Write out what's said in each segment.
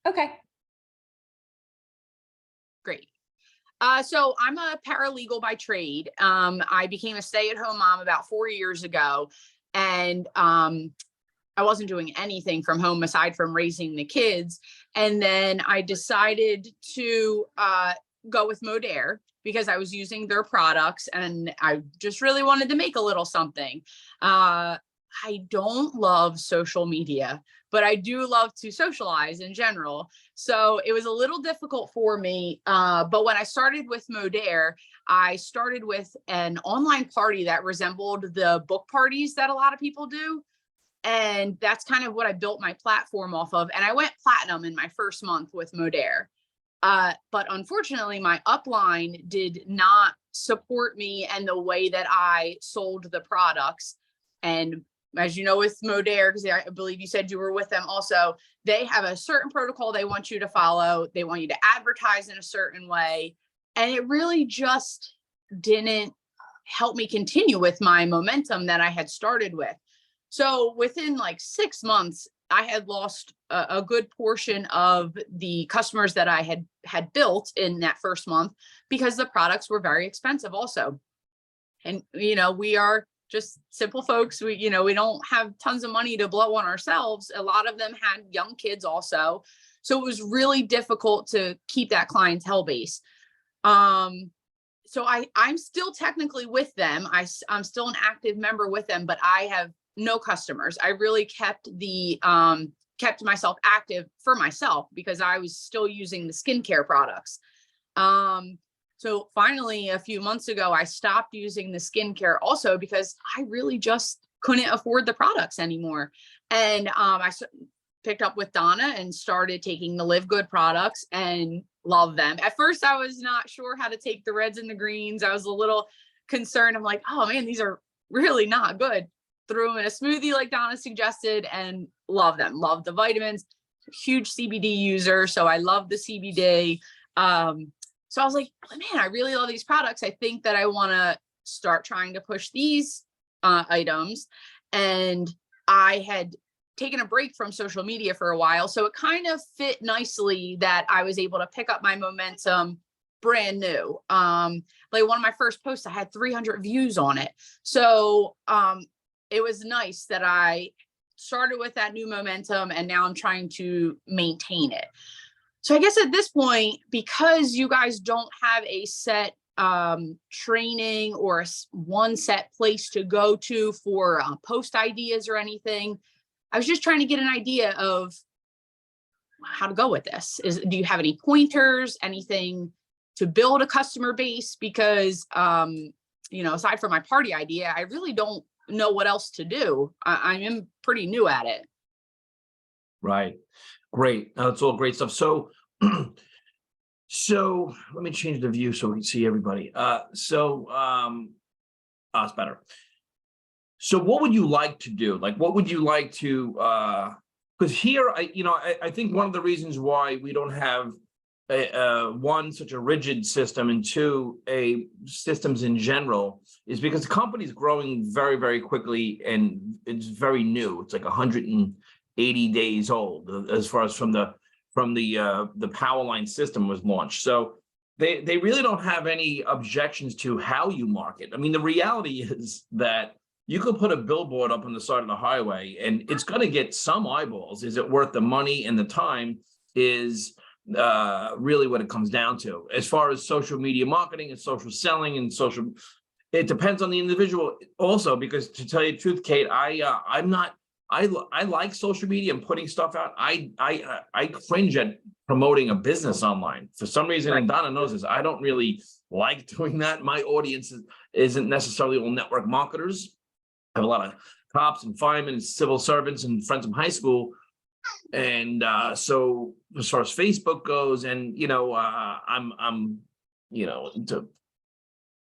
Okay. Great. So I'm a paralegal by trade. I became a stay-at-home mom about 4 years ago, and I wasn't doing anything from home aside from raising the kids. And then I decided to go with Modere because I was using their products and I just really wanted to make a little something. I don't love social media, but I do love to socialize in general. So it was a little difficult for me. But when I started with Modere, I started with an online party that resembled the book parties that a lot of people do. And that's kind of what I built my platform off of. And I went platinum in my first month with Modere. But unfortunately, my upline did not support me and the way that I sold the products. And as you know, with Modere, because I believe you said you were with them also, they have a certain protocol they want you to follow. They want you to advertise in a certain way. And it really just didn't help me continue with my momentum that I had started with. So within like 6 months, I had lost a good portion of the customers that I had built in that first month because the products were very expensive also. And, we are just simple folks. We don't have tons of money to blow on ourselves. A lot of them had young kids also. So it was really difficult to keep that clientele base. So I'm still technically with them. I'm still an active member with them, but I have no customers. I really kept myself active for myself because I was still using the skincare products. So finally, a few months ago, I stopped using the skincare also because I really just couldn't afford the products anymore. And I picked up with Donna and started taking the Live Good products and love them. At first, I was not sure how to take the reds and the greens. I was a little concerned. I'm like, oh man, these are really not good. Threw them in a smoothie like Donna suggested and love them. Love the vitamins. Huge CBD user, so I love the CBD. So I was like, man, I really love these products. I think that I want to start trying to push these items. And I had taken a break from social media for a while, so it kind of fit nicely that I was able to pick up my momentum brand new. Like one of my first posts, I had 300 views on it. So it was nice that I started with that new momentum and now I'm trying to maintain it. So I guess at this point, because you guys don't have a set training or one set place to go to for post ideas or anything, I was just trying to get an idea of how to go with this. Do you have any pointers, anything to build a customer base? Because, aside from my party idea, I really don't know what else to do. I am pretty new at it. Right. Great. That's all great stuff. So, so let me change the view so we can see everybody. It's better. So what would you like to do? Like, what would you like to, because here, I think one of the reasons why we don't have one, such a rigid system, and two, systems in general, is because the company is growing very, very quickly and it's very new. It's like 180 days old as far as from the Powerline system was launched. So they really don't have any objections to how you market. I mean, the reality is that you could put a billboard up on the side of the highway and it's going to get some eyeballs. Is it worth the money and the time is really what it comes down to. As far as social media marketing and social selling and it depends on the individual also, because to tell you the truth, Kate, I like social media and putting stuff out. I cringe at promoting a business online for some reason, and Donna knows this. I don't really like doing that. My audience isn't necessarily all network marketers. I have a lot of cops and firemen and civil servants and friends from high school. And so as far as Facebook goes, and I'm into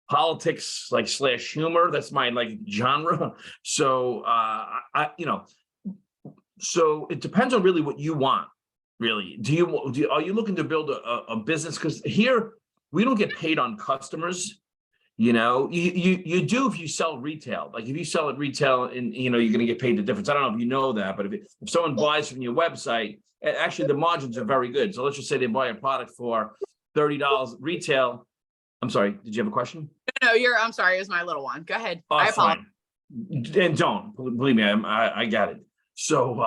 politics / humor. That's my genre. So so it depends on really what you want. Really, are you looking to build a business? Because here we don't get paid on customers. You do if you sell retail. Like if you sell at retail and you're going to get paid the difference. I don't know if you know that, but if someone buys from your website, actually the margins are very good. So let's just say they buy a product for $30 retail. I'm sorry, did you have a question? No, I'm sorry, it was my little one. Go ahead. Oh, I apologize. fine. And don't believe me, I got it. So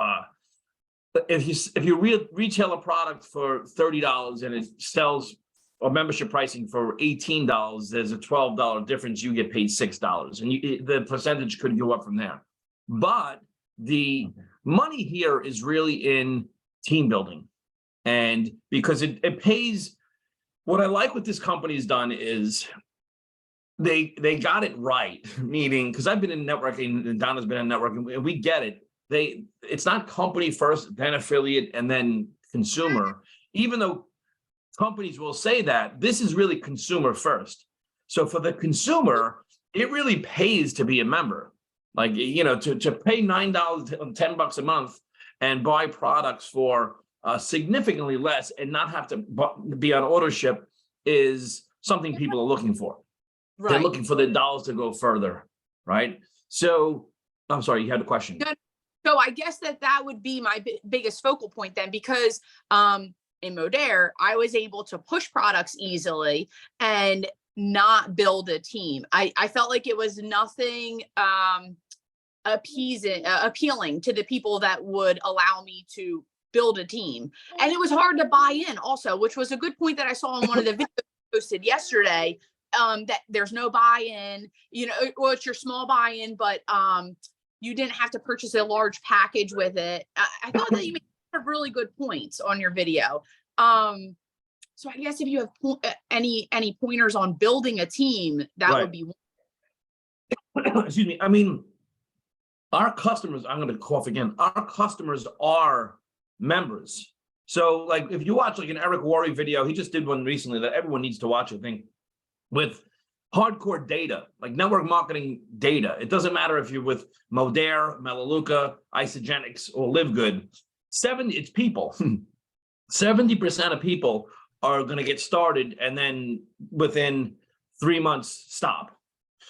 if you retail a product for $30 and it sells or membership pricing for $18, there's a $12 difference. You get paid $6, and the percentage could go up from there. But the money here is really in team building, and because it pays. What I like what this company has done is they got it right, meaning because I've been in networking and Donna's been in networking, and we get it. It's not company first, then affiliate, and then consumer. Even though companies will say that, this is really consumer first. So for the consumer, it really pays to be a member. Like, to pay $9, $10 a month and buy products for significantly less and not have to be on auto ship is something people are looking for. Right. They're looking for the dollars to go further, right? So, I'm sorry, you had a question. So I guess that would be my biggest focal point then, because in Modere, I was able to push products easily and not build a team. I felt like it was nothing appealing to the people that would allow me to build a team. And it was hard to buy in also, which was a good point that I saw in one of the videos posted yesterday, that there's no buy-in, well, it's your small buy-in, but you didn't have to purchase a large package with it. I thought that you made some really good points on your video. So I guess if you have any pointers on building a team, that would be. Excuse me. I mean, our customers, I'm going to cough again. Our customers are members. So like if you watch like an Eric Worre video, he just did one recently that everyone needs to watch, I think, with hardcore data, like network marketing data. It doesn't matter if you're with Modere, Melaleuca, Isogenics, or Live Good. It's people. 70% of people are going to get started and then within 3 months stop.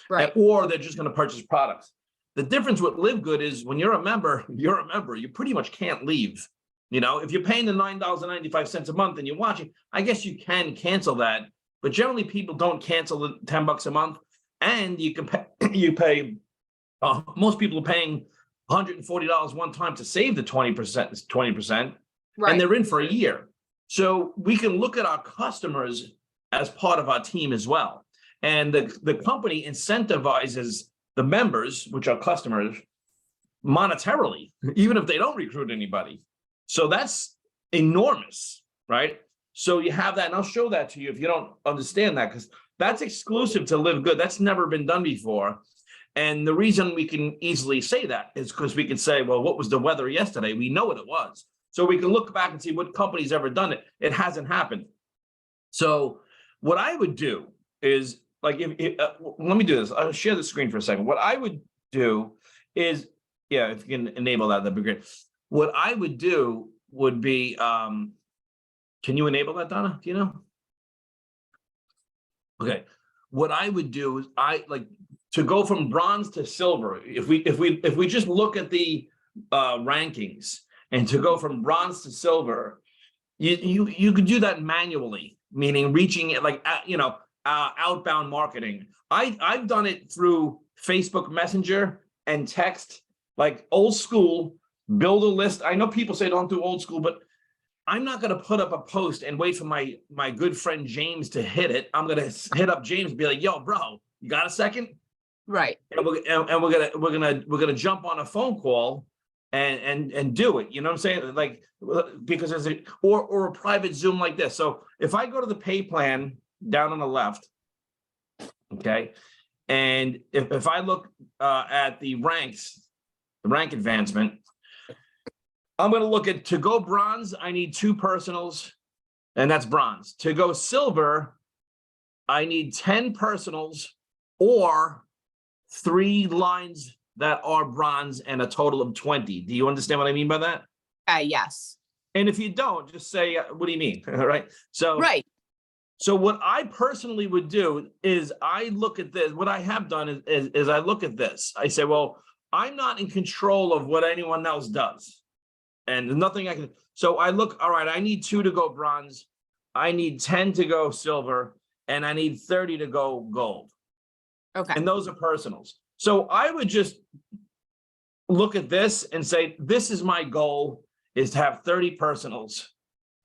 Right. Or they're just going to purchase products. The difference with Live Good is when you're a member, you pretty much can't leave. If you're paying the $9.95 a month and you're watching, I guess you can cancel that. But generally, people don't cancel the $10 a month, and you can pay. Most people are paying $140 one time to save the 20%, right. And they're in for a year. So we can look at our customers as part of our team as well. And the company incentivizes the members, which are customers, monetarily, even if they don't recruit anybody. So that's enormous, right? So you have that, and I'll show that to you if you don't understand that, because that's exclusive to Live Good. That's never been done before. And the reason we can easily say that is because we can say, well, what was the weather yesterday? We know what it was. So we can look back and see what company's ever done it. It hasn't happened. So what I would do is, like, let me do this. I'll share the screen for a second. What I would do is, yeah, if you can enable that, that'd be great. What I would do would be, can you enable that, Donna? Do you know? Okay. What I would do is to go from bronze to silver. If we just look at the rankings, and to go from bronze to silver, you could do that manually, meaning reaching it outbound marketing. I've done it through Facebook Messenger and text, like old school. Build a list. I know people say don't do old school, but I'm not going to put up a post and wait for my good friend James to hit it. I'm going to hit up James and be like, "Yo, bro, you got a second?" Right. And we're gonna jump on a phone call and do it. You know what I'm saying? Like, because there's or a private Zoom like this. So if I go to the pay plan down on the left, okay, and if I look at the ranks, the rank advancement, I'm going to look at, to go bronze, I need 2 personals, and that's bronze. To go silver, I need 10 personals or 3 lines that are bronze and a total of 20. Do you understand what I mean by that? Yes. And if you don't, just say, what do you mean? All right. So, right. So what I personally would do is I look at this. What I have done is I look at this. I say, well, I'm not in control of what anyone else does. and there's nothing I can. So I look, all right, I need 2 to go bronze, I need 10 to go silver, and I need 30 to go gold. Okay. And those are personals. So I would just look at this and say, this is my goal, is to have 30 personals.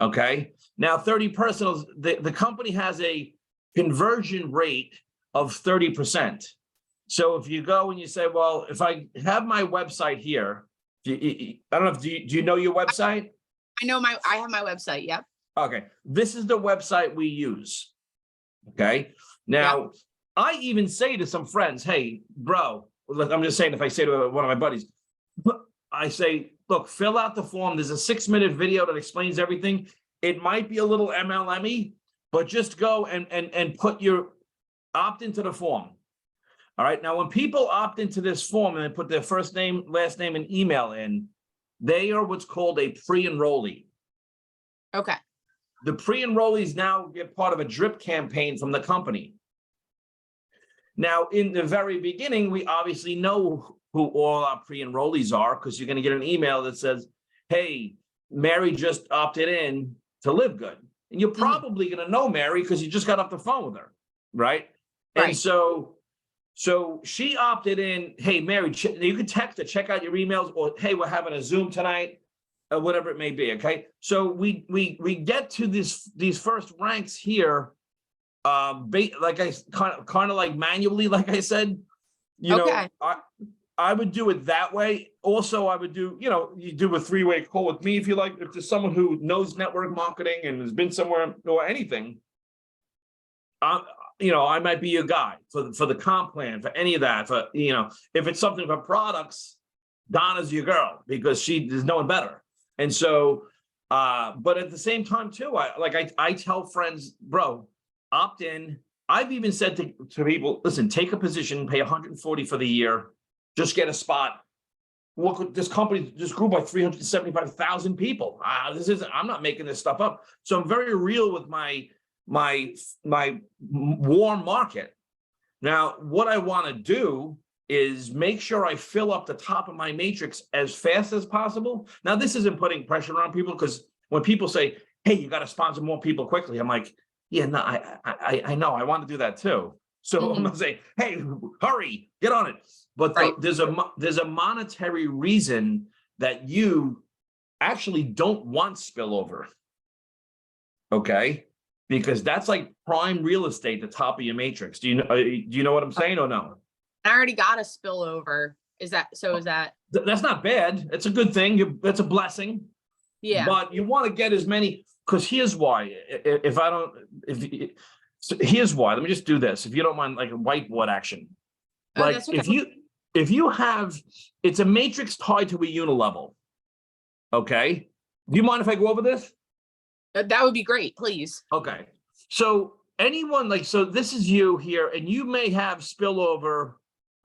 Okay. Now 30 personals, the company has a conversion rate of 30%. So if you go and you say, well, if I have my website here, I don't know if, do you know your website? I have my website. Yep. Okay. This is the website we use. Okay. Now, I even say to some friends, hey, bro, I'm just saying, if I say to one of my buddies, I say, look, fill out the form. There's a 6-minute video that explains everything. It might be a little MLM-y, but just go and put your opt into the form. All right. Now, when people opt into this form and they put their first name, last name, and email in, they are what's called a pre-enrollee. Okay. The pre-enrollees now get part of a drip campaign from the company. Now, in the very beginning, we obviously know who all our pre-enrollees are, because you're going to get an email that says, hey, Mary just opted in to Live Good. And you're probably going to know Mary because you just got off the phone with her, right? And so she opted in, hey, Mary, you can text her, check out your emails, or hey, we're having a Zoom tonight, or whatever it may be, okay? So we get to these first ranks here, like I kind of like manually, like I said, you know, I would do it that way. Also, I would do, you do a 3-way call with me if you like. If there's someone who knows network marketing and has been somewhere or anything, I might be your guy for the comp plan, for any of that. For if it's something for products, Donna's your girl because there's no one better. And so, but at the same time too, I tell friends, bro, opt in. I've even said to people, listen, take a position, pay $140 for the year. Just get a spot. Look, this company just grew by 375,000 people. I'm not making this stuff up. So I'm very real with my warm market. Now, what I want to do is make sure I fill up the top of my matrix as fast as possible. Now, this isn't putting pressure on people, because when people say, hey, you got to sponsor more people quickly, I'm like, yeah, no, I know, I want to do that too. So I'm gonna say, hey, hurry, get on it. But there's a monetary reason that you actually don't want spillover. Okay, because that's like prime real estate, the top of your matrix. Do you know what I'm saying or no? I already got a spillover. Is that? That's not bad. It's a good thing. That's a blessing. Yeah. But you want to get as many, because here's why. Here's why. Let me just do this, if you don't mind, like a whiteboard action. Like if you have, it's a matrix tied to a unilevel. Okay. Do you mind if I go over this? That would be great, please. Okay. So anyone so this is you here, and you may have spillover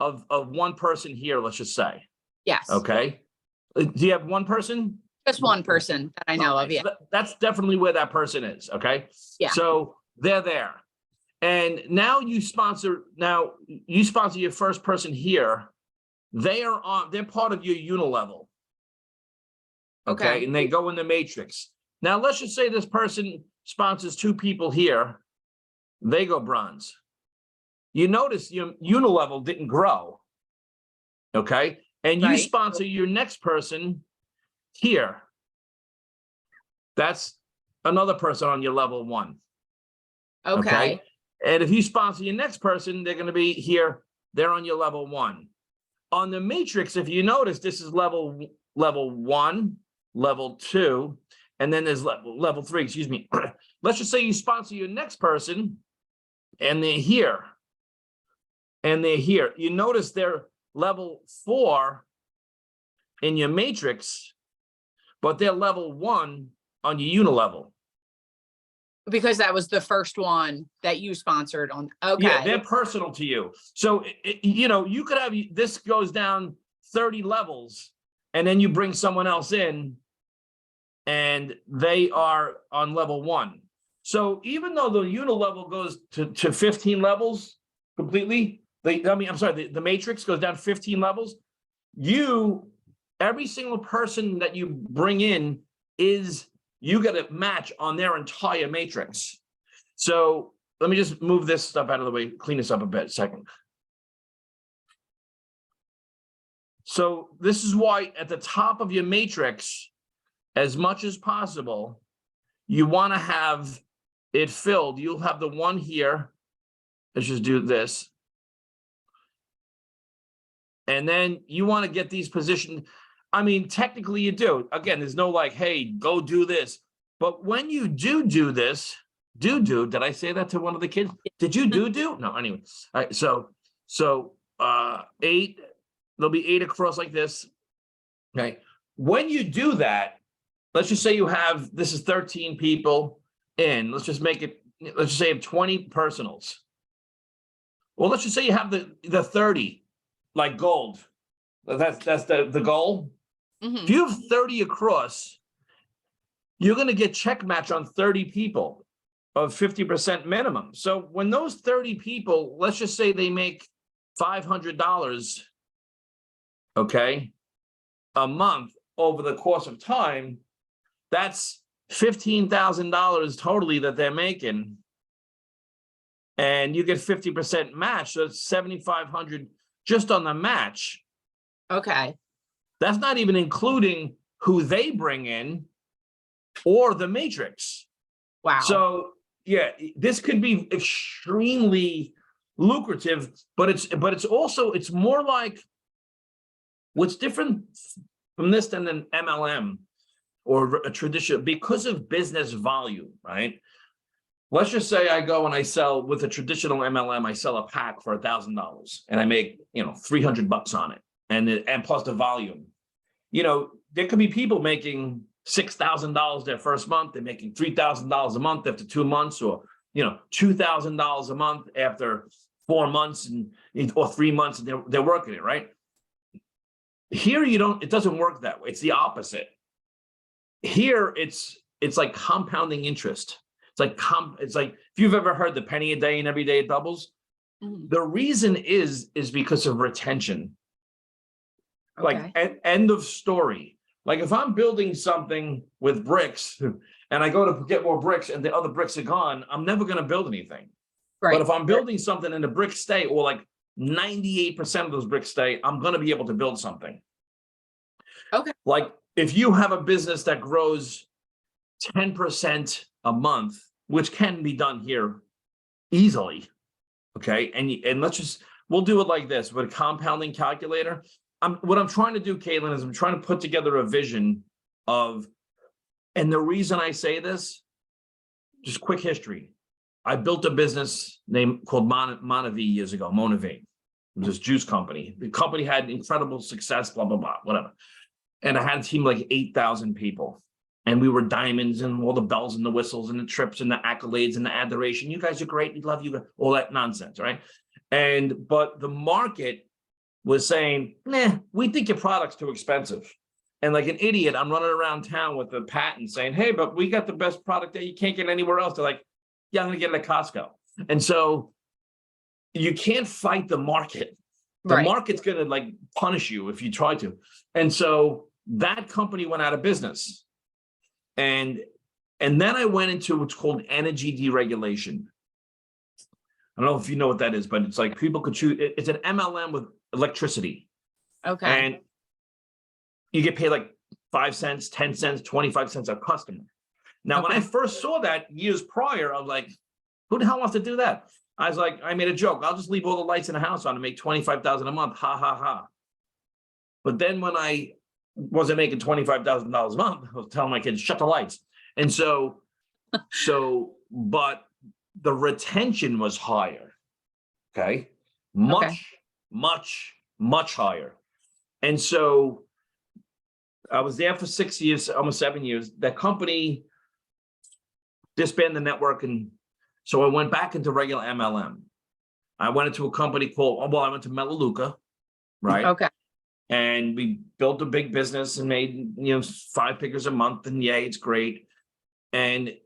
of one person here, let's just say. Yes. Okay. Do you have one person? Just one person that I know of. Yeah. So that's definitely where that person is. Okay. Yeah. So they're there. And now you sponsor your first person here. They're part of your unilevel. Okay. And they go in the matrix. Now, let's just say this person sponsors 2 people here. They go bronze. You notice your unilevel didn't grow. Okay. And you sponsor your next person here. That's another person on your level 1. Okay. And if you sponsor your next person, they're going to be here. They're on your level 1. On the matrix, if you notice, this is level 1, level 2, and then there's level 3, excuse me. Let's just say you sponsor your next person and they're here. And they're here. You notice they're level 4 in your matrix, but they're level 1 on your unilevel. Because that was the first one that you sponsored on. Okay. Yeah, they're personal to you. So, you could have, this goes down 30 levels, and then you bring someone else in and they are on level 1. So even though the unilevel goes to 15 levels completely, the matrix goes down 15 levels, you every single person that you bring in you get a match on their entire matrix. So let me just move this stuff out of the way, clean this up a bit, second. So this is why at the top of your matrix, as much as possible, you want to have it filled. You'll have the one here. Let's just do this. And then you want to get these positioned. I mean, technically you do. Again, there's no like, hey, go do this. But when you do this, did I say that to one of the kids? Did you do? No, anyway. All right, so 8, there'll be 8 across like this. Okay. When you do that, let's just say you have, this is 13 people in, let's just say you have 20 personals. Well, let's just say you have the 30, like gold. That's the goal. Mhm. If you have 30 across, you're going to get check match on 30 people of 50% minimum. So when those 30 people, let's just say they make $500, okay, a month over the course of time, that's $15,000 totally that they're making. And you get 50% match, so it's $7,500 just on the match. Okay. That's not even including who they bring in or the matrix. Wow. So yeah, this could be extremely lucrative, but it's more like, what's different from this than an MLM or a traditional, because of business volume, right? Let's just say I go and I sell with a traditional MLM, I sell a pack for $1,000 and I make, $300 on it. And plus the volume, there could be people making $6,000 their first month. They're making $3,000 a month after 2 months, or, $2,000 a month after 4 months or 3 months, and they're working it, right? Here, it doesn't work that way. It's the opposite. Here, it's like compounding interest. It's like if you've ever heard the penny a day and every day it doubles. Mhm. The reason is because of retention. Okay. Like end of story. Like if I'm building something with bricks and I go to get more bricks and the other bricks are gone, I'm never going to build anything. Right. But if I'm building something and the bricks stay, or like 98% of those bricks stay, I'm going to be able to build something. Okay. Like if you have a business that grows 10% a month, which can be done here easily, okay? And we'll do it like this with a compounding calculator. What I'm trying to do, Kaitlyn, is I'm trying to put together a vision of, and the reason I say this, just quick history. I built a business called Monavi years ago, Monavi. It was this juice company. The company had incredible success, blah, blah, blah, whatever. And I had a team of like 8,000 people. And we were diamonds and all the bells and the whistles and the trips and the accolades and the adoration. You guys are great. We love you. All that nonsense, right? But the market was saying, nah, we think your product's too expensive. And like an idiot, I'm running around town with a patent saying, hey, but we got the best product that you can't get anywhere else. They're like, yeah, I'm going to get it at Costco. And so you can't fight the market. The market's going to like punish you if you try to. And so that company went out of business. And then I went into what's called energy deregulation. I don't know if you know what that is, but it's like people could choose. It's an MLM with electricity. Okay. And you get paid like 5 cents, 10 cents, 25 cents a customer. Now, when I first saw that years prior, I was like, who the hell wants to do that? I was like, I made a joke. I'll just leave all the lights in the house on and make $25,000 a month. Ha, ha, ha. But then when I wasn't making $25,000 a month, I was telling my kids, shut the lights. And but the retention was higher. Okay. Much higher. And so I was there for 6 years, almost 7 years. That company disbanded the network. And so I went back into regular MLM. I went into a company I went to Melaleuca, right? Okay. And we built a big business and made, 5 figures a month, and yay, it's great. And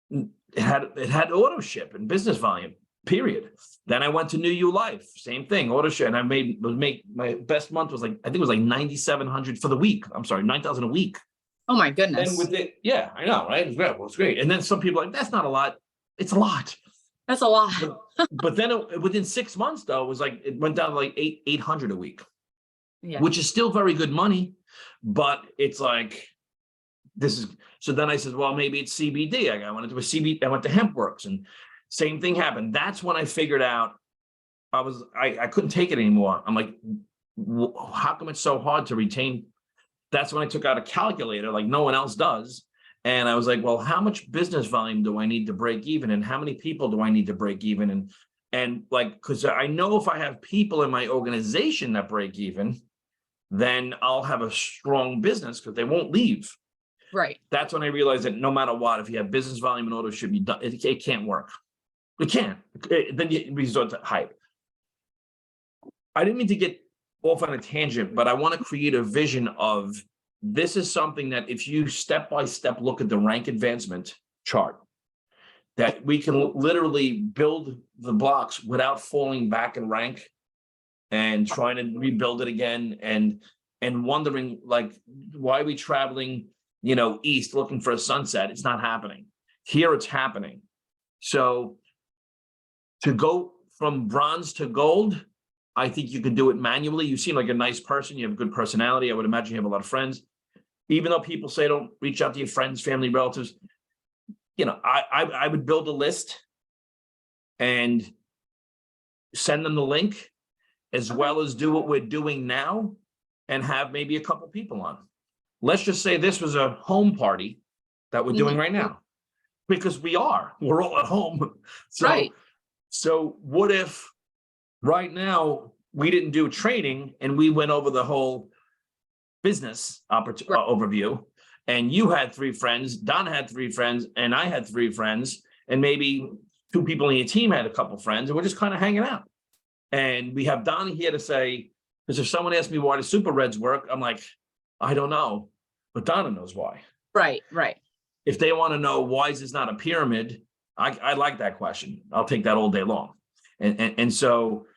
it had auto ship and business volume. period. Then I went to New You Life, same thing, auto share, and I made my best month was like, I think it was like 9,700 for the week. I'm sorry, 9,000 a week. Oh my And goodness. with it, yeah, I know, right? It's great. Well, it's great. And then some people are like, that's not a lot. It's a lot. That's a lot. But then within 6 months, though, it was like it went down to like 800 a week, Yeah. which is still very good money. But it's like, this is, so then I said, well, maybe it's CBD. I went into a CBD, I went to HempWorks, and same thing happened. That's when I figured out I couldn't take it anymore. I'm like, how come it's so hard to retain? That's when I took out a calculator like no one else does. And I was like, well, how much business volume do I need to break even? And how many people do I need to break even? And like, because I know if I have people in my organization that break even, then I'll have a strong business because they won't leave. Right. That's when I realized that no matter what, if you have business volume and auto should be done, it can't work. It can't. Then you resort to hype. I didn't mean to get off on a tangent, but I want to create a vision of this is something that if you step by step look at the rank advancement chart, that we can literally build the blocks without falling back in rank and trying to rebuild it again and wondering like, why are we traveling, east looking for a sunset? It's not happening. Here it's happening. So to go from bronze to gold, I think you can do it manually. You seem like a nice person. You have a good personality. I would imagine you have a lot of friends. Even though people say don't reach out to your friends, family, relatives, I would build a list and send them the link, as well as do what we're doing now and have maybe a couple people on. Let's just say this was a home party that we're doing right now, because we're all at home. Right. So what if right now we didn't do training and we went over the whole business overview, and you had 3 friends, Don had 3 friends, and I had 3 friends, and maybe 2 people in your team had a couple friends, and we're just kind of hanging out. And we have Don here to say, because if someone asks me why the Super Reds work, I'm like, I don't know, but Donna knows why. Right. If they want to know why is this not a pyramid, I like that question. I'll take that all day long. And so,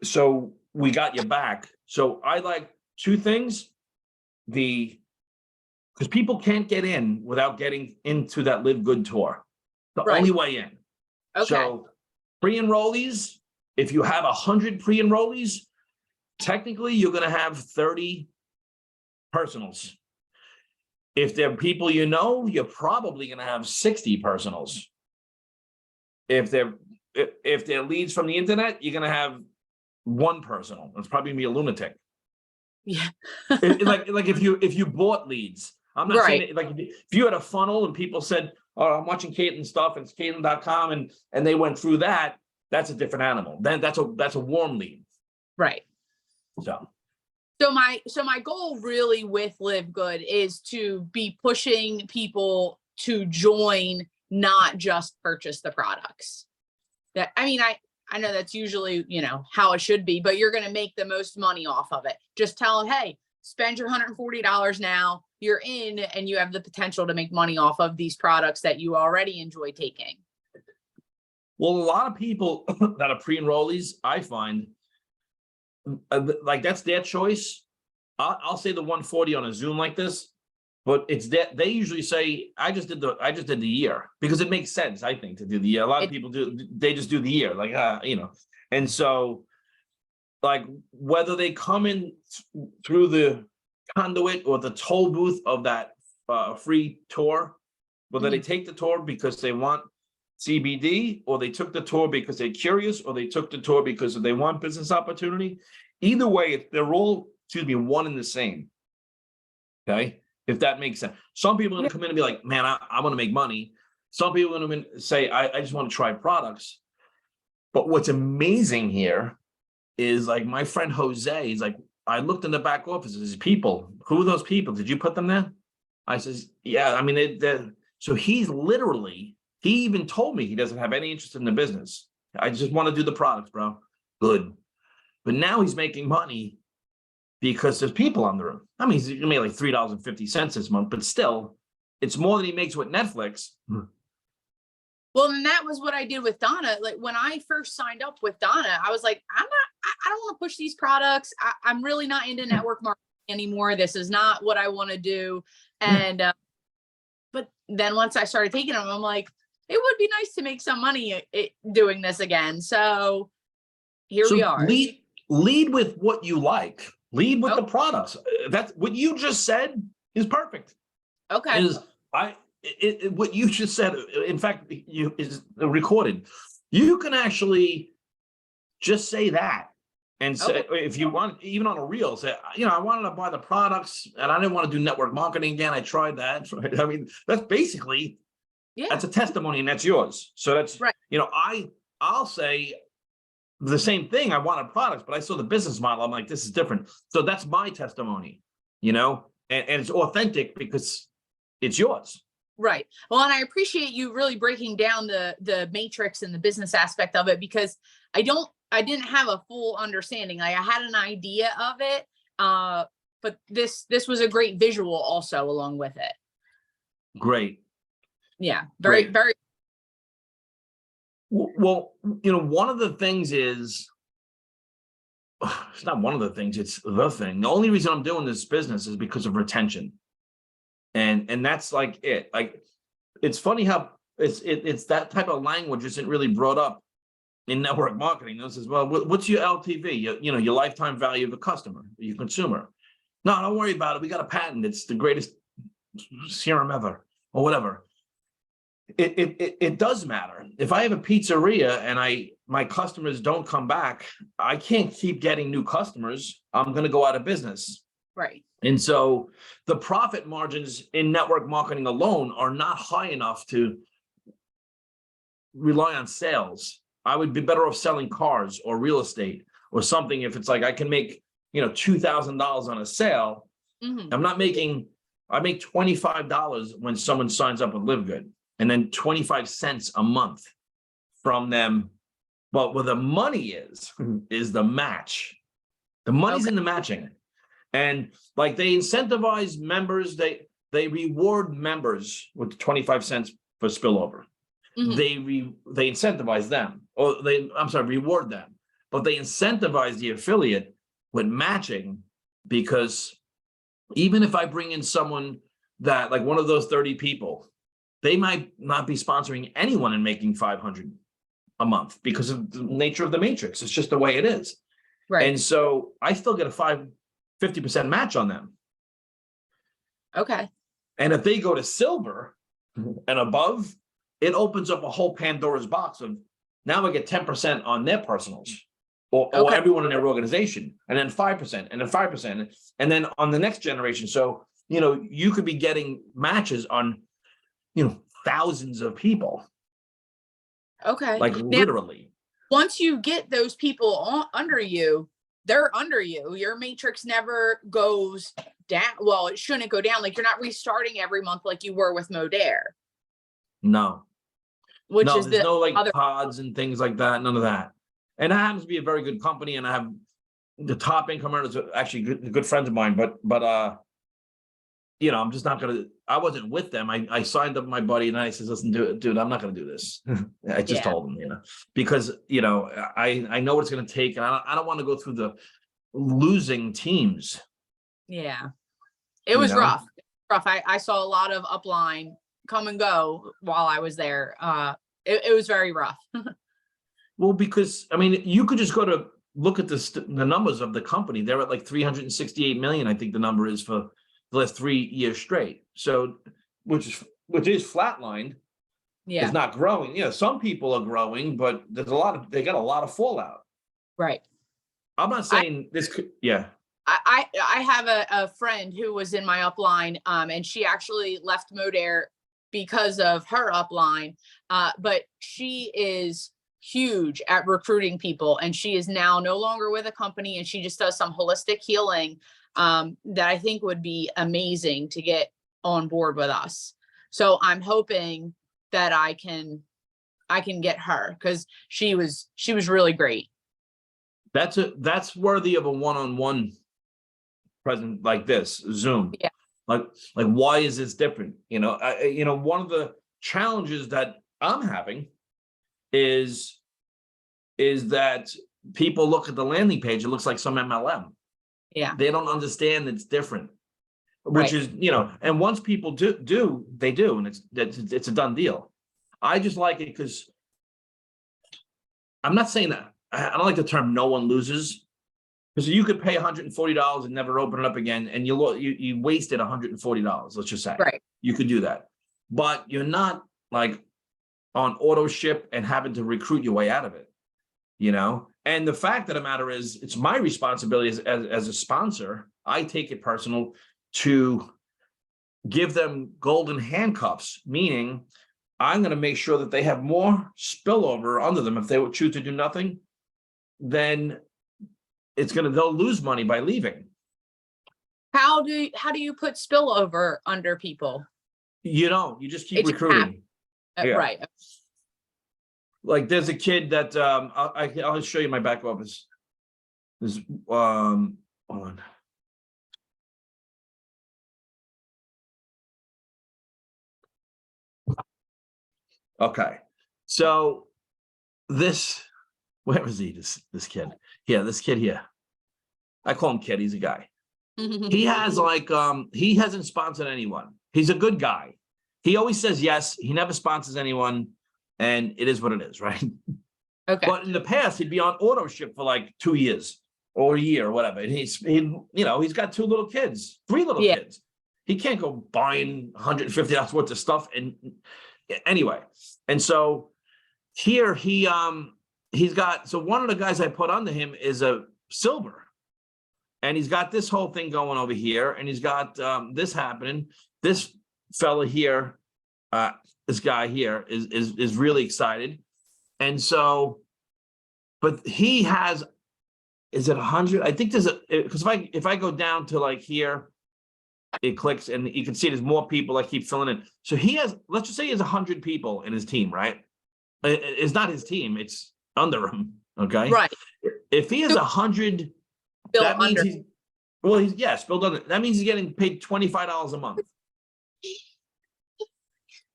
so we got you back. So I like 2 things. Because people can't get in without getting into that Live Good tour. The only way in. Okay. So pre-enrollees, if you have 100 pre-enrollees, technically you're going to have 30 personals. If they're people you're probably going to have 60 personals. If they're leads from the internet, you're going to have 1 personal. It's probably be a lunatic. Yeah. like if you bought leads, I'm not saying it, like if you had a funnel and people said, oh, I'm watching Kaitlyn stuff and it's Kaitlyn.com and they went through that, that's a different animal. Then that's a warm lead. Right. So my goal really with Live Good is to be pushing people to join, not just purchase the products. I know that's usually, how it should be, but you're going to make the most money off of it. Just tell them, hey, spend your $140 now. You're in, and you have the potential to make money off of these products that you already enjoy taking. Well, a lot of people that are pre-enrollees, I find, like that's their choice. I'll say the 140 on a Zoom like this, but it's that they usually say, I just did the year, because it makes sense, I think, to do the year. A lot of people they just do the year, like, and so like whether they come in through the conduit or the toll booth of that free tour, whether they take the tour because they want CBD, or they took the tour because they're curious, or they took the tour because they want business opportunity. Either way, they're all, one and the same. Okay, if that makes sense. Some people are going to come in and be like, man, I want to make money. Some people are going to say, I just want to try products. But what's amazing here is like my friend Jose, he's like, I looked in the back office, there's people. Who are those people? Did you put them there? I says, yeah, I mean, so he's literally, he even told me he doesn't have any interest in the business. I just want to do the products, bro. Good. But now he's making money because there's people on the room. I mean, he's gonna make like $3.50 this month, but still, it's more than he makes with Netflix. Well, and that was what I did with Donna. Like when I first signed up with Donna, I was like, I don't want to push these products. I'm really not into Yeah. network marketing anymore. This is not what I want to do. Yeah. And, but then once I started taking them, I'm like, it would be nice to make some money doing this again. So here we So are. lead with what you like. Lead with Oh, the products. That's what you just said is perfect. okay. Is what you just said, in fact, is recorded. You can actually just say that and say, Okay. if you want, even on a reel, say, I wanted to buy the products and I didn't want to do network marketing again. I tried that. I mean, that's basically, Yeah. that's a testimony and that's yours. So that's, Right. I'll say the same thing. I wanted products, but I saw the business model. I'm like, this is different. So that's my testimony, and it's authentic because it's yours. Right. Well, and I appreciate you really breaking down the matrix and the business aspect of it, because I didn't have a full understanding. Like I had an idea of it, but this was a great visual also along with it. Great. Yeah. Great. Very. Well, one of the things is, it's not one of the things, it's the thing. The only reason I'm doing this business is because of retention. And that's like it. Like, it's funny how it's that type of language isn't really brought up in network marketing. This is, well, what's your LTV? Your lifetime value of the customer, your consumer. No, don't worry about it. We got a patent. It's the greatest serum ever, or whatever. It does matter. If I have a pizzeria and my customers don't come back, I can't keep getting new customers. I'm going to go out of business. Right. And so the profit margins in network marketing alone are not high enough to rely on sales. I would be better off selling cars or real estate or something. If it's like I can make, $2,000 on a sale, Mm-hmm. I make $25 when someone signs up with Live Good, and then 25 cents a month from them. But where the money is the match. The money's in the matching. And like they incentivize members, they reward members with 25 cents for spillover. Mm-hmm. They incentivize them, or reward them, but they incentivize the affiliate with matching, because even if I bring in someone that, like one of those 30 people, they might not be sponsoring anyone and making 500 a month because of the nature of the matrix. It's just the way it is. Right. And so I still get a 50% match on them. Okay. And if they go to silver and above, it opens up a whole Pandora's box of, now I get 10% on their personals, or everyone in their organization, and then 5%, and then 5%, and then on the next generation. So, you could be getting matches on, thousands of people. Okay. Like literally. Now, once you get those people under you, they're under you. Your matrix never goes down. Well, it shouldn't go down. Like you're not restarting every month like you were with Modere. No. There's no like other pods and things like that. None of that. And it happens to be a very good company, and I have the top income earners are actually good friends of mine. But I'm just not gonna. I wasn't with them. I signed up with my buddy, and I says, "Listen, dude, I'm not gonna do this." I just told him, because I know what it's gonna take, and I don't want to go through the losing teams. Yeah, it was rough. I saw a lot of upline come and go while I was there. It was very rough. Well, because you could just go to look at the numbers of the company. They're at like 368 million. I think the number is for the last 3 years straight. So, which is flatlined. Yeah, it's not growing. Some people are growing, but they got a lot of fallout. Right. I'm not saying this could. Yeah. I have a friend who was in my upline, and she actually left Modere because of her upline, but she is huge at recruiting people, and she is now no longer with a company, and she just does some holistic healing that I think would be amazing to get on board with us. So I'm hoping that I can get her, because she was really great. That's worthy of a one-on-one present like this Zoom. Yeah. Like why is this different? One of the challenges that I'm having is that people look at the landing page, it looks like some MLM. Yeah. They don't understand it's different, which Right. is, and once people do, they do, and it's a done deal. I just like it because I'm not saying that, I don't like the term no one loses, because you could pay $140 and never open it up again, and you wasted $140, let's just say. Right. You could do that, but you're not like on auto ship and having to recruit your way out of it, And the fact of the matter is, it's my responsibility as a sponsor. I take it personal to give them golden handcuffs, meaning I'm going to make sure that they have more spillover under them. If they would choose to do nothing, then they'll lose money by leaving. How do you put spillover under people? You just keep recruiting. Yeah. Right. Like there's a kid that I'll show you my back office. There's hold on. Okay, so where is he? This kid? Yeah, this kid here. I call him kid. He's a guy. He has he hasn't sponsored anyone. He's a good guy. He always says yes. He never sponsors anyone, and it is what it is, right? Okay. But in the past, he'd be on auto ship for like 2 years or a year or whatever. And he's got 2 little kids, 3 little kids. He can't go buying $150 worth of stuff. And anyway, and so here he's got, so one of the guys I put under him is a silver, and he's got this whole thing going over here, and he's got this happening. This fella here, this guy here is really excited. And so, but he has, is it 100? I think there's because if I go down to like here, it clicks and you can see there's more people I keep filling in. So he has, let's just say he has 100 people in his team, right? It's not his team, it's under him. Okay. Right. If he has 100, that means he's spilled under. That means he's getting paid $25 a month.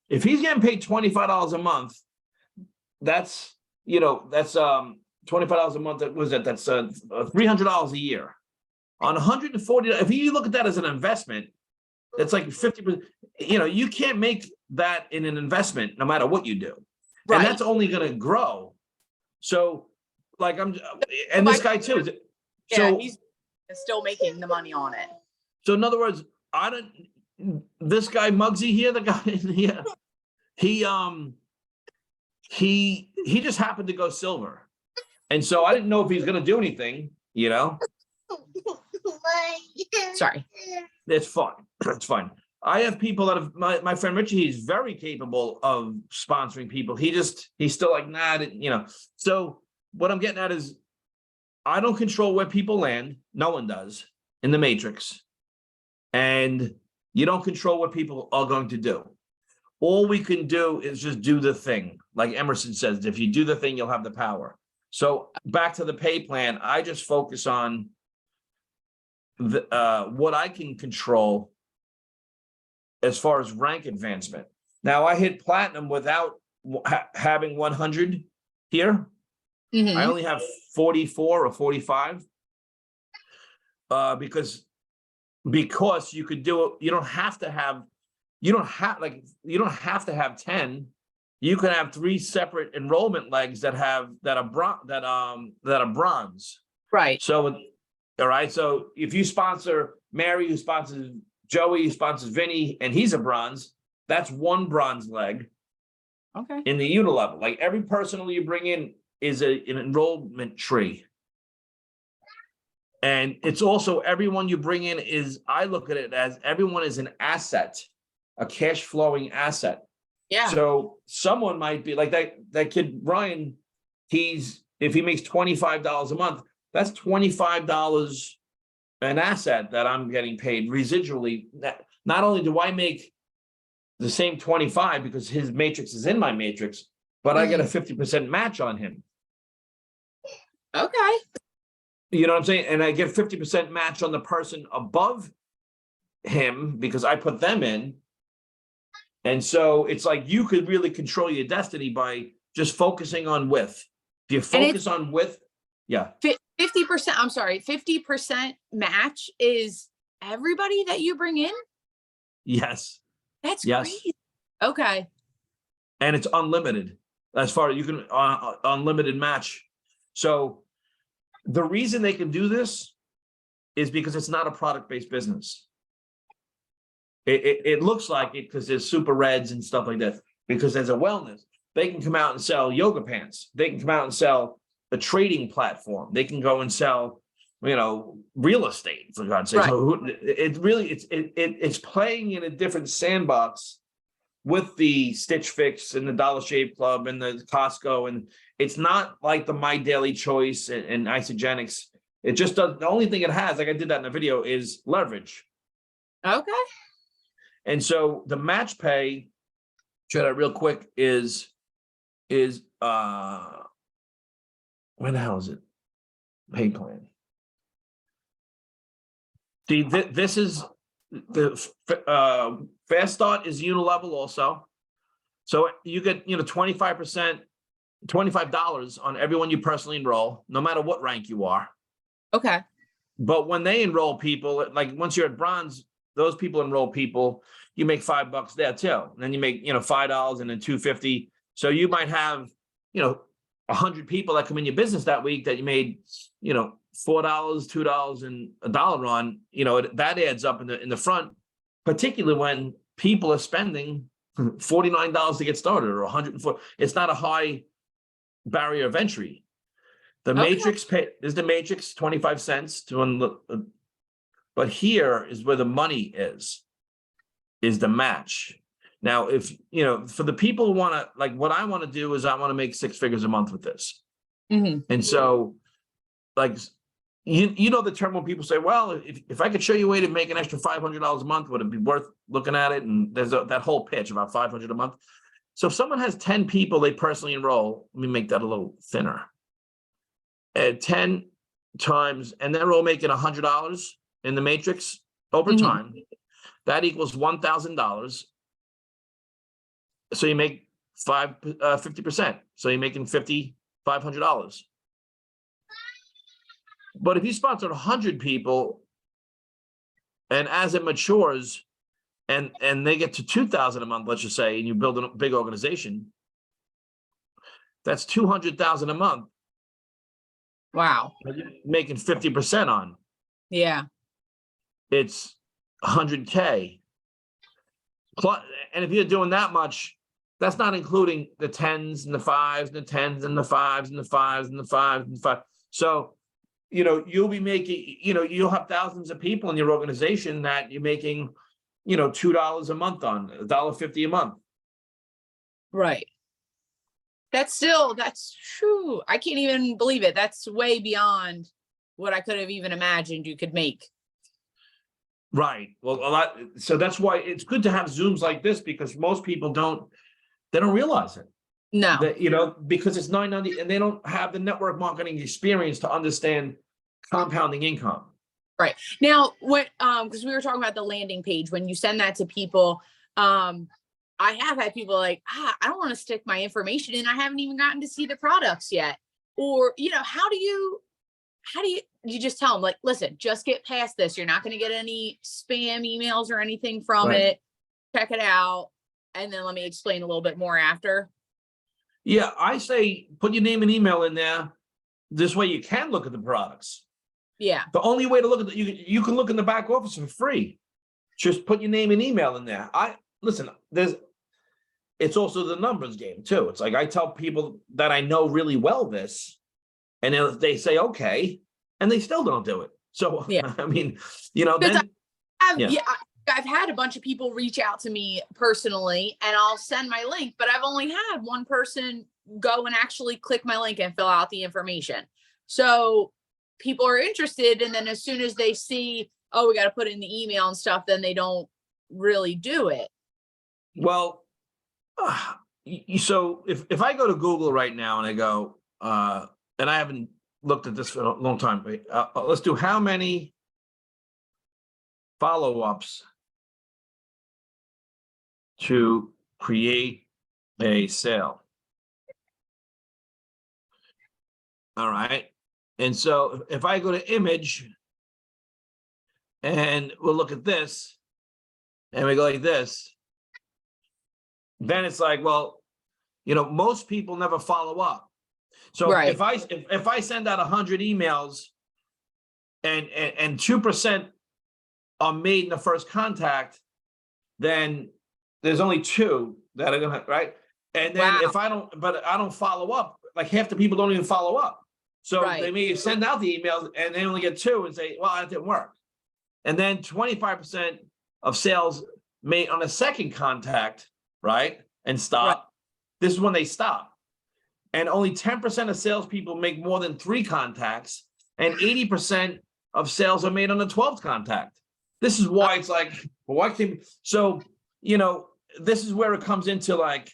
If he's getting paid $25 a month, that's $25 a month. That was it. That's $300 a year. On 140, if you look at that as an investment, that's like 50%. You can't make that in an investment no matter what you do, right. And that's only going to grow. So, like this guy too. Yeah, so he's still making the money on it. So in other words, this guy Muggsy here, the guy here, he just happened to go silver, and so I didn't know if he's going to do anything. Sorry. It's fine. It's fine. I have people that have my friend Richie. He's very capable of sponsoring people. He's still like, nah, So what I'm getting at is, I don't control where people land. No one does in the matrix, and you don't control what people are going to do. All we can do is just do the thing. Like Emerson says, if you do the thing, you'll have the power. So back to the pay plan, I just focus on what I can control as far as rank advancement. Now I hit platinum without having 100 here. I only have 44 or 45 because you could do it. You don't have to have 10. You can have 3 separate enrollment legs that are bronze. Right. So, all right. So if you sponsor Mary, who sponsors Joey, who sponsors Vinny, and he's a bronze, that's 1 bronze leg. Okay. In the unilevel, like every person you bring in is an enrollment tree. And it's also everyone you bring in I look at it as everyone is an asset, a cash flowing asset. Yeah. So someone might be like that kid, Brian, if he makes $25 a month, that's $25 an asset that I'm getting paid residually. Not only do I make the same 25 because his matrix is in my matrix, but I get a 50% match on him. Okay. You know what I'm saying? And I get 50% match on the person above him because I put them in. And so it's like you could really control your destiny by just focusing on width. If you focus on width, yeah. 50%, I'm sorry, 50% match is everybody that you bring in? Yes. That's Yes. crazy. Okay. And it's unlimited as far as you can, unlimited match. So the reason they can do this is because it's not a product-based business. It looks like it because there's super reds and stuff like that, because there's a wellness. They can come out and sell yoga pants. They can come out and sell a trading platform. They can go and sell, real estate, for God's sake. Right. So it's playing in a different sandbox with the Stitch Fix and the Dollar Shave Club and the Costco. And it's not like the My Daily Choice and Isogenics. It just does. The only thing it has, like I did that in a video, is leverage. Okay. And so the match pay, try that real quick, is where the hell is it? Pay plan. See, this is the Fast Start is unilevel also. So you get 25%, $25 on everyone you personally enroll, no matter what rank you are. Okay. But when they enroll people, like once you're at bronze, those people enroll people, you make $5 there too. And then you make, $5 and then $2.50. So you might have, 100 people that come in your business that week that you made, $4, $2, and $1 on, that adds up in the front, particularly when people are spending $49 to get started or $104. It's not a high barrier of entry. The Matrix pay is the Matrix 25 cents to but here is where the money is the match. Now, if for the people who want to, like, what I want to do is I want to make 6 figures a month with this. Mm-hmm. And so, like, the term when people say, well, if I could show you a way to make an extra $500 a month, would it be worth looking at it? And there's that whole pitch about $500 a month. So if someone has 10 people they personally enroll, let me make that a little thinner. At 10 times, and they're all making $100 in the Matrix over time, that equals $1,000. So you make 50%. So you're making $500. But if you sponsored 100 people, and as it matures, and they get to 2,000 a month, let's just say, and you build a big organization, that's 200,000 a month. Wow. Making 50% on. Yeah. It's 100K. Plus, and if you're doing that much, that's not including the 10s and the 5s and the 10s and the 5s and the 5s and the 5s and the 5. So, you'll be making, you'll have thousands of people in your organization that you're making, $2 a month on, $1.50 a month. Right. That's true. I can't even believe it. That's way beyond what I could have even imagined you could make. Right. Well, so that's why it's good to have Zooms like this, because most people don't realize it. No. That, because it's $9.90 and they don't have the network marketing experience to understand compounding income. Right. Now, what, because we were talking about the landing page, when you send that to people, I have had people like, I don't want to stick my information in. I haven't even gotten to see the products yet. Or, how do you just tell them, like, listen, just get past this. You're not going to get any spam emails or anything from it. Check it out. And then let me explain a little bit more after. Yeah, I say put your name and email in there. This way you can look at the products. Yeah. The only way to look at you can look in the back office for free. Just put your name and email in there. Listen, it's also the numbers game too. It's like I tell people that I know really well this, and then they say okay, and they still don't do it. So yeah. I mean, then I've had a bunch of people reach out to me personally, and I'll send my link, but I've only had one person go and actually click my link and fill out the information. So people are interested, and then as soon as they see, oh, we got to put in the email and stuff, then they don't really do it. Well, so if I go to Google right now and I go, and I haven't looked at this for a long time, but let's do how many follow-ups to create a sale. All right. And so if I go to image and we'll look at this and we go like this, then it's like, well, most people never follow up. So Right. if I send out 100 emails and 2% are made in the first contact, then there's only 2 that are gonna, right? And then Wow. if I don't follow up, like half the people don't even follow up. So Right. they may send out the emails and they only get 2 and say, well, that didn't work. And then 25% of sales made on a second contact, right? And stop. Right. This is when they stop. And only 10% of salespeople make more than 3 contacts, and 80% of sales are made on the 12th contact. This is why it's like, well, why can't, so, this is where it comes into like,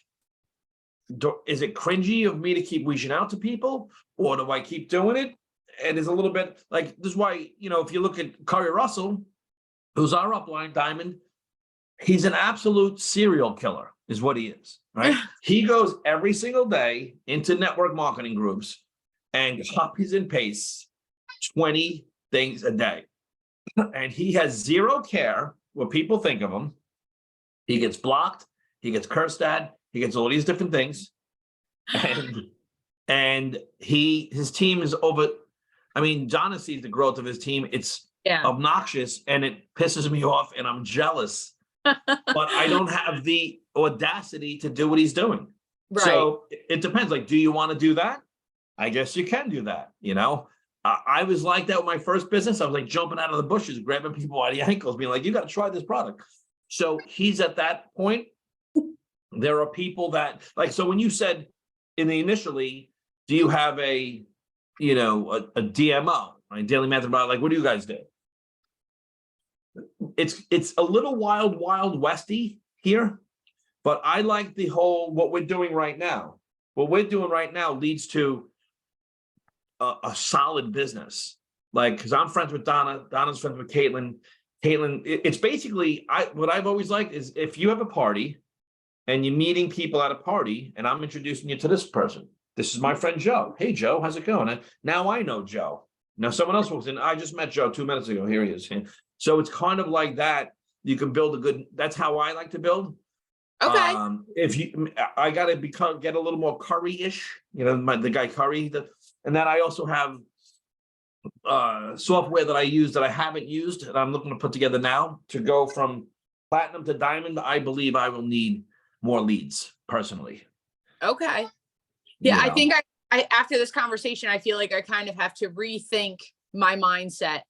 is it cringy of me to keep reaching out to people, or do I keep doing it? And it's a little bit like, this is why, if you look at Curry Russell, who's our upline diamond, he's an absolute serial killer is what he is, right? He goes every single day into network marketing groups and copies and pastes 20 things a day. And he has zero care what people think of him. He gets blocked, he gets cursed at, he gets all these different things. And his team is over. I mean, Donna sees the growth of his team. It's obnoxious and it pisses me off and I'm jealous. But I don't have the audacity to do what he's doing. Right. So it depends. Like, do you want to do that? I guess you can do that. I was like that with my first business. I was like jumping out of the bushes, grabbing people by the ankles, being like, you got to try this product. So he's at that point. There are people that like, so when you said initially, do you have a DMO, right? Daily method about like, what do you guys do? It's a little wild westy here, but I like the whole, what we're doing right now. What we're doing right now leads to a solid business. Like, cause I'm friends with Donna, Donna's friends with Kaitlyn. It's basically, what I've always liked is if you have a party and you're meeting people at a party and I'm introducing you to this person. This is my friend Joe. Hey, Joe, how's it going? And now I know Joe. Now someone else walks in. I just met Joe 2 minutes ago. Here he is. So it's kind of like that. You can build that's how I like to build. Okay. I got to get a little more Curry-ish, the guy Curry. And then I also have software that I use that I haven't used and I'm looking to put together now to go from platinum to diamond. I believe I will need more leads personally. Okay. Yeah, I think I after this conversation, I feel like I kind of have to rethink my mindset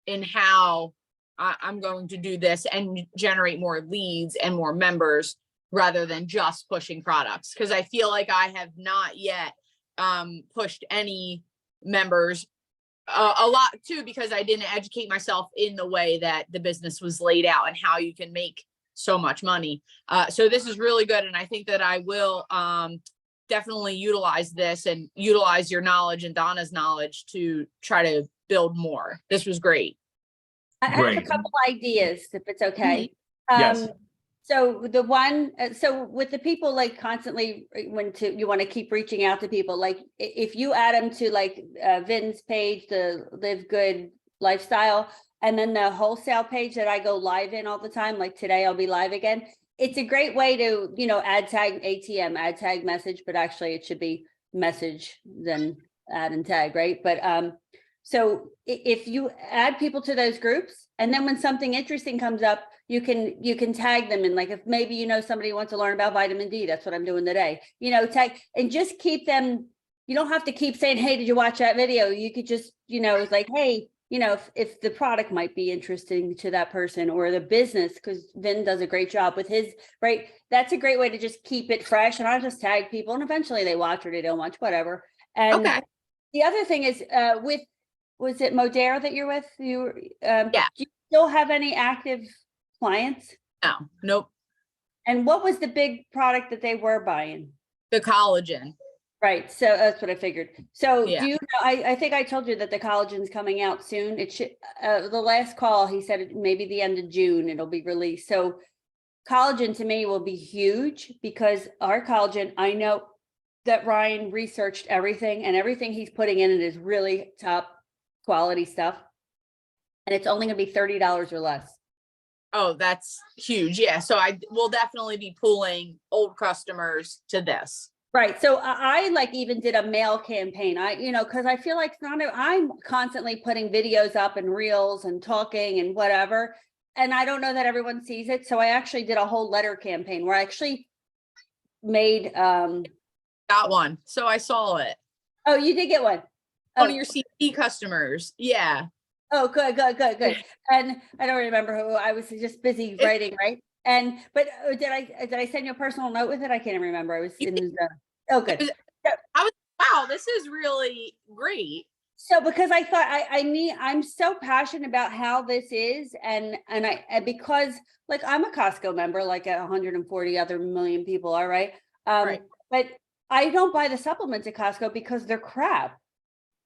in how I'm going to do this and generate more leads and more members rather than just pushing products. Because I feel like I have not yet pushed any members a lot too, because I didn't educate myself in the way that the business was laid out and how you can make so much money. So this is really good. And I think that I will definitely utilize this and utilize your knowledge and Donna's knowledge to try to build more. This was great. I have a couple ideas, if it's okay. Yes. So the one, so with the people like constantly you want to keep reaching out to people, like if you add them to like Vin's page, the Live Good Lifestyle, and then the wholesale page that I go live in all the time, like today I'll be live again. It's a great way to, add tag ATM, add tag message, but actually it should be message then add and tag, right? But so if you add people to those groups, and then when something interesting comes up, you can tag them in, like if maybe somebody wants to learn about vitamin D, that's what I'm doing today. Tag and just keep them. You don't have to keep saying, hey, did you watch that video? You could just, it's like, hey, if the product might be interesting to that person or the business, because Vin does a great job with his, right? That's a great way to just keep it fresh. And I'll just tag people and eventually they watch or they don't watch, whatever. And the other thing is was it Modera that you're with? Do you still have any active clients? No, nope. And what was the big product that they were buying? The collagen. Right. So that's what I figured. So do you know, I think I told you that the collagen's coming out soon. It should, the last call, he said maybe the end of June, it'll be released. So collagen to me will be huge because our collagen, I know that Ryan researched everything and everything he's putting in it is really top quality stuff. And it's only gonna be $30 or less. Oh, that's huge. Yeah. So I will definitely be pulling old customers to this. Right. So I like even did a mail campaign. Cause I feel like I'm constantly putting videos up and reels and talking and whatever. And I don't know that everyone sees it. So I actually did a whole letter campaign where I actually made, Got one. So I saw it. oh, you did get one. One of your CP customers. Yeah. Oh, good. And I don't remember who, I was just busy writing, right? But did I send you a personal note with it? I can't even remember. I was in the, oh, good. Wow, this is really great. So because I thought I'm so passionate about how this is and because like I'm a Costco member, like 140 other million people are, right? Right. But I don't buy the supplements at Costco because they're crap.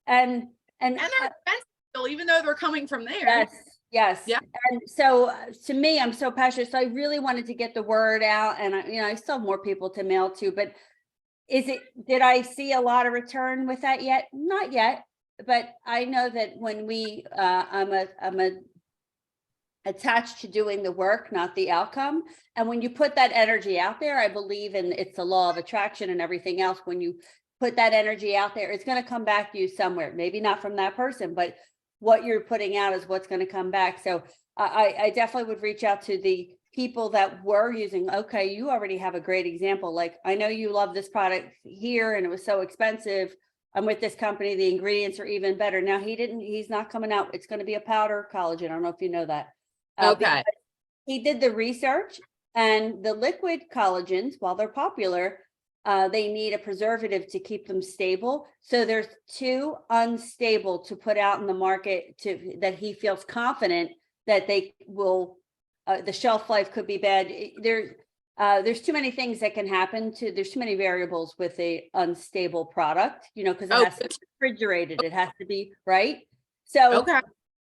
And they're expensive still, even though they're coming from there. Yes. Yeah. And so to me, I'm so passionate. So I really wanted to get the word out and I still have more people to mail to, but did I see a lot of return with that yet? Not yet. But I know that when I'm attached to doing the work, not the outcome. And when you put that energy out there, I believe in it's the law of attraction and everything else. When you put that energy out there, it's going to come back to you somewhere. Maybe not from that person, but what you're putting out is what's going to come back. So I definitely would reach out to the people that were using, okay, you already have a great example. Like, I know you love this product here and it was so expensive. I'm with this company. The ingredients are even better. Now he's not coming out. It's going to be a powder collagen. I don't know if you know that. Okay. He did the research and the liquid collagens, while they're popular, they need a preservative to keep them stable. So there's too unstable to put out in the market that he feels confident that they will, the shelf life could be bad. There's too many things that can happen there's too many variables with a unstable product, because it has to be refrigerated. It has to be right. So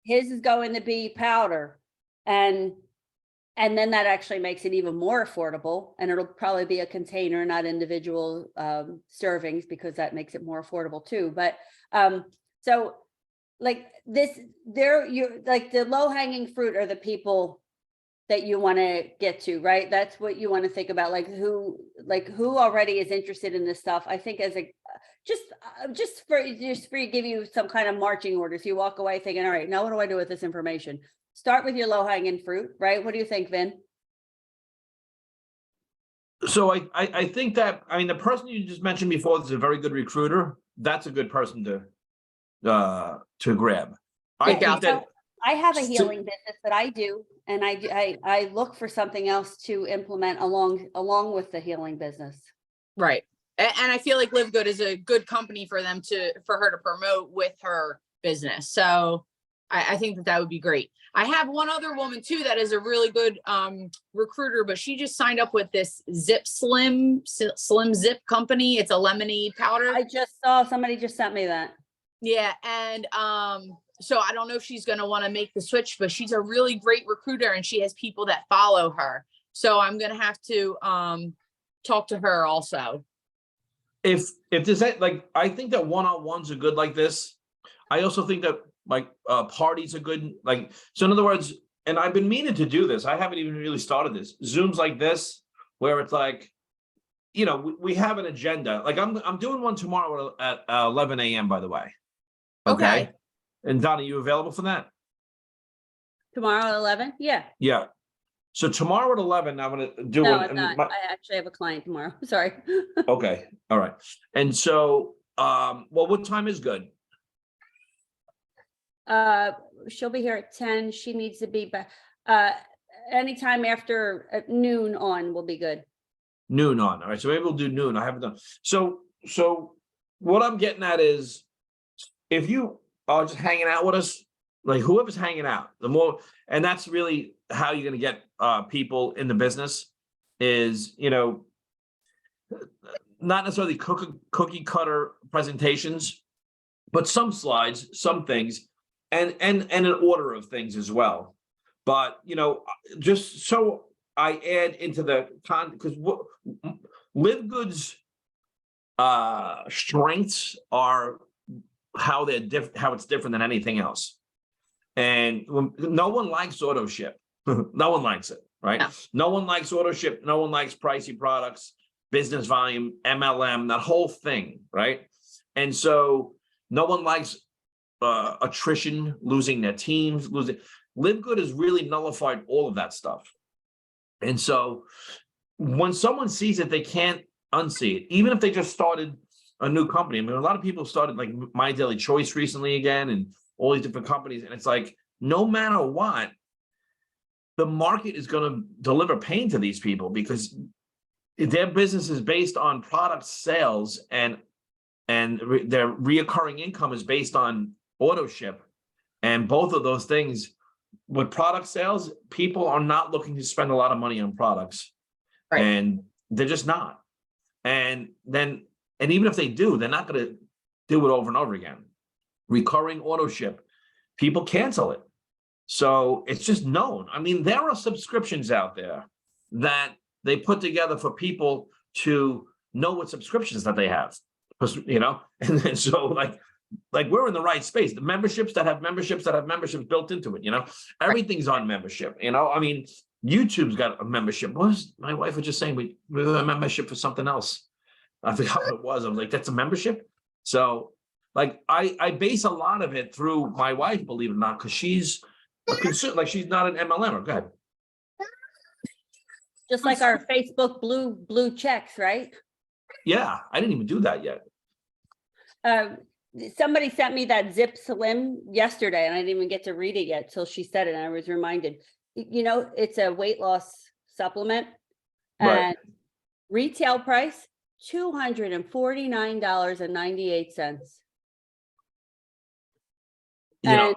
his is going to be powder and then that actually makes it even more affordable, and it'll probably be a container, not individual servings, because that makes it more affordable too. But so like this, you're like the low-hanging fruit are the people that you want to get to, right? That's what you want to think about, like who already is interested in this stuff. I think as a just for give you some kind of marching orders, you walk away thinking, all right, now what do I do with this information? Start with your low-hanging fruit, right? What do you think, Vin? So I think that, the person you just mentioned before is a very good recruiter. That's a good person to grab. I think that I have a healing business that I do, and I look for something else to implement along with the healing business. Right. And I feel like Live Good is a good company for her to promote with her business. So I think that would be great. I have one other woman too that is a really good recruiter, but she just signed up with this Slim Zip company. It's a lemonade powder. I just saw somebody just sent me that. Yeah, and so I don't know if she's going to want to make the switch, but she's a really great recruiter and she has people that follow her. So I'm going to have to talk to her also. If there's like, I think that one-on-ones are good like this. I also think that like parties are good. Like, so in other words, and I've been meaning to do this. I haven't even really started this. Zooms like this, where it's like, we have an agenda. Like I'm doing one tomorrow at 11 a.m. by the way. Okay. And Donna, you available for that? Tomorrow at 11? Yeah. Yeah. So tomorrow at 11, I'm going to do No, I'm not. I actually have a client tomorrow. Sorry. Okay. All right. And so, well, what time is good? She'll be here at 10. She needs to be back. Anytime after noon on will be good. Noon on. All right. So maybe we'll do noon. I haven't done. So what I'm getting at is, if you are just hanging out with us, like whoever's hanging out, the more, and that's really how you're going to get people in the business is, not necessarily cookie cutter presentations, but some slides, some things, and an order of things as well. But, just so I add into the because what Live Good's strengths are how they're how it's different than anything else. And no one likes auto ship. No one likes it, right? No. No one likes auto ship. No one likes pricey products, business volume, MLM, that whole thing, right? And so no one likes attrition, losing their teams, losing. Live Good has really nullified all of that stuff. And so when someone sees it, they can't unsee it, even if they just started a new company. I mean, a lot of people started like My Daily Choice recently again, and all these different companies. And it's like, no matter what, the market is going to deliver pain to these people because their business is based on product sales, and their reoccurring income is based on auto ship. And both of those things, with product sales, people are not looking to spend a lot of money on products. Right. And they're just not. And even if they do, they're not going to do it over and over again. Recurring auto ship, people cancel it. So it's just known. I mean, there are subscriptions out there that they put together for people to know what subscriptions that they have, you know, and so like we're in the right space. The memberships that have memberships built into it, you know, everything's on membership, you know. I mean, YouTube's got a membership. My wife was just saying we have a membership for something else. I forgot what it was. I was like, that's a membership. So like I base a lot of it through my wife, believe it or not, because she's a consumer, like she's not an MLMer. Go ahead. Just like our Facebook blue checks, right? Yeah, I didn't even do that yet. Somebody sent me that Zip Slim yesterday, and I didn't even get to read it yet till she said it, and I was reminded. You know, it's a weight loss supplement, Right. and retail price $249.98. You know,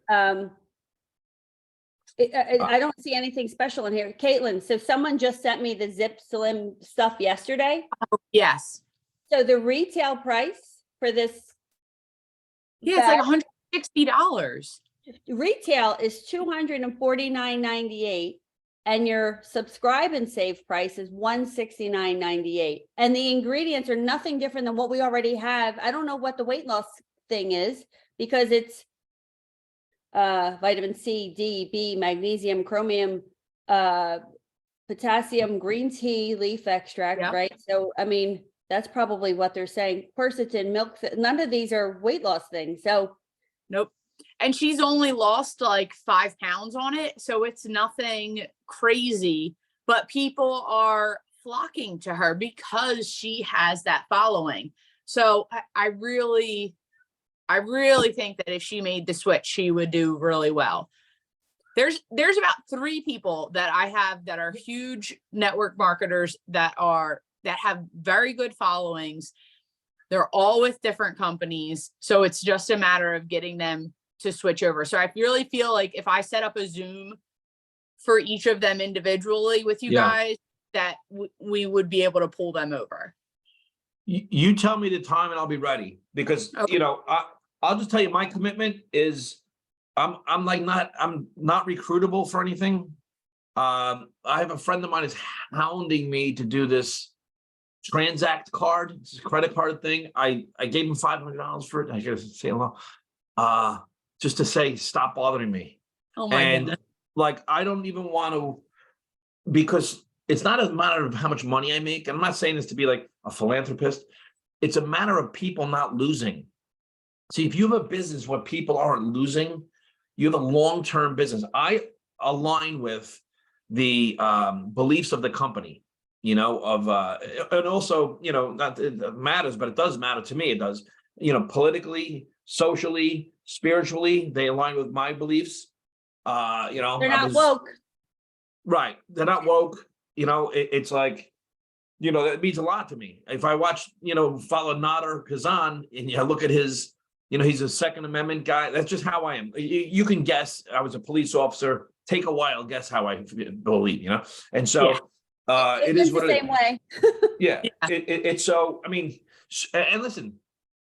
And I don't see anything special in here. Kaitlyn, so someone just sent me the Zip Slim stuff yesterday. Yes. So the retail price for this Yeah, it's like $160. retail is $249.98, and your subscribe and save price is $169.98. And the ingredients are nothing different than what we already have. I don't know what the weight loss thing is, because it's vitamin C, D, B, magnesium, chromium, potassium, green tea, leaf extract, Yeah. right? So, I mean, that's probably what they're saying. Quercetin, milk, none of these are weight loss things. So, Nope. And she's only lost like 5 pounds on it. So it's nothing crazy, but people are flocking to her because she has that following. So I really think that if she made the switch, she would do really well. There's about 3 people that I have that are huge network marketers that have very good followings. They're all with different companies. So it's just a matter of getting them to switch over. So I really feel like if I set up a Zoom for each of them individually with you guys, that we would be able to pull them over. You tell me the time and I'll be ready, because Okay. you know, I'll just tell you my commitment is I'm not recruitable for anything. I have a friend of mine is hounding me to do this Transact card. It's a credit card thing. I gave him $500 for it. I gotta say hello. Just to say, stop bothering me. Oh my goodness. Like, I don't even want to, because it's not a matter of how much money I make. And I'm not saying this to be like a philanthropist. It's a matter of people not losing. See, if you have a business where people aren't losing, you have a long-term business. I align with the beliefs of the company, you know, and also, you know, not that it matters, but it does matter to me. It does, you know, politically, socially, spiritually, they align with my beliefs. You know, they're not woke. Right. They're not woke. You know, it's like, you know, that means a lot to me. If I watch, you know, follow Nader Kazan and you look at his, you know, he's a Second Amendment guy. That's just how I am. You can guess. I was a police officer. Take a while, guess how I believe, you know? And so it is what the same way. Yeah. It's so, I mean, and listen,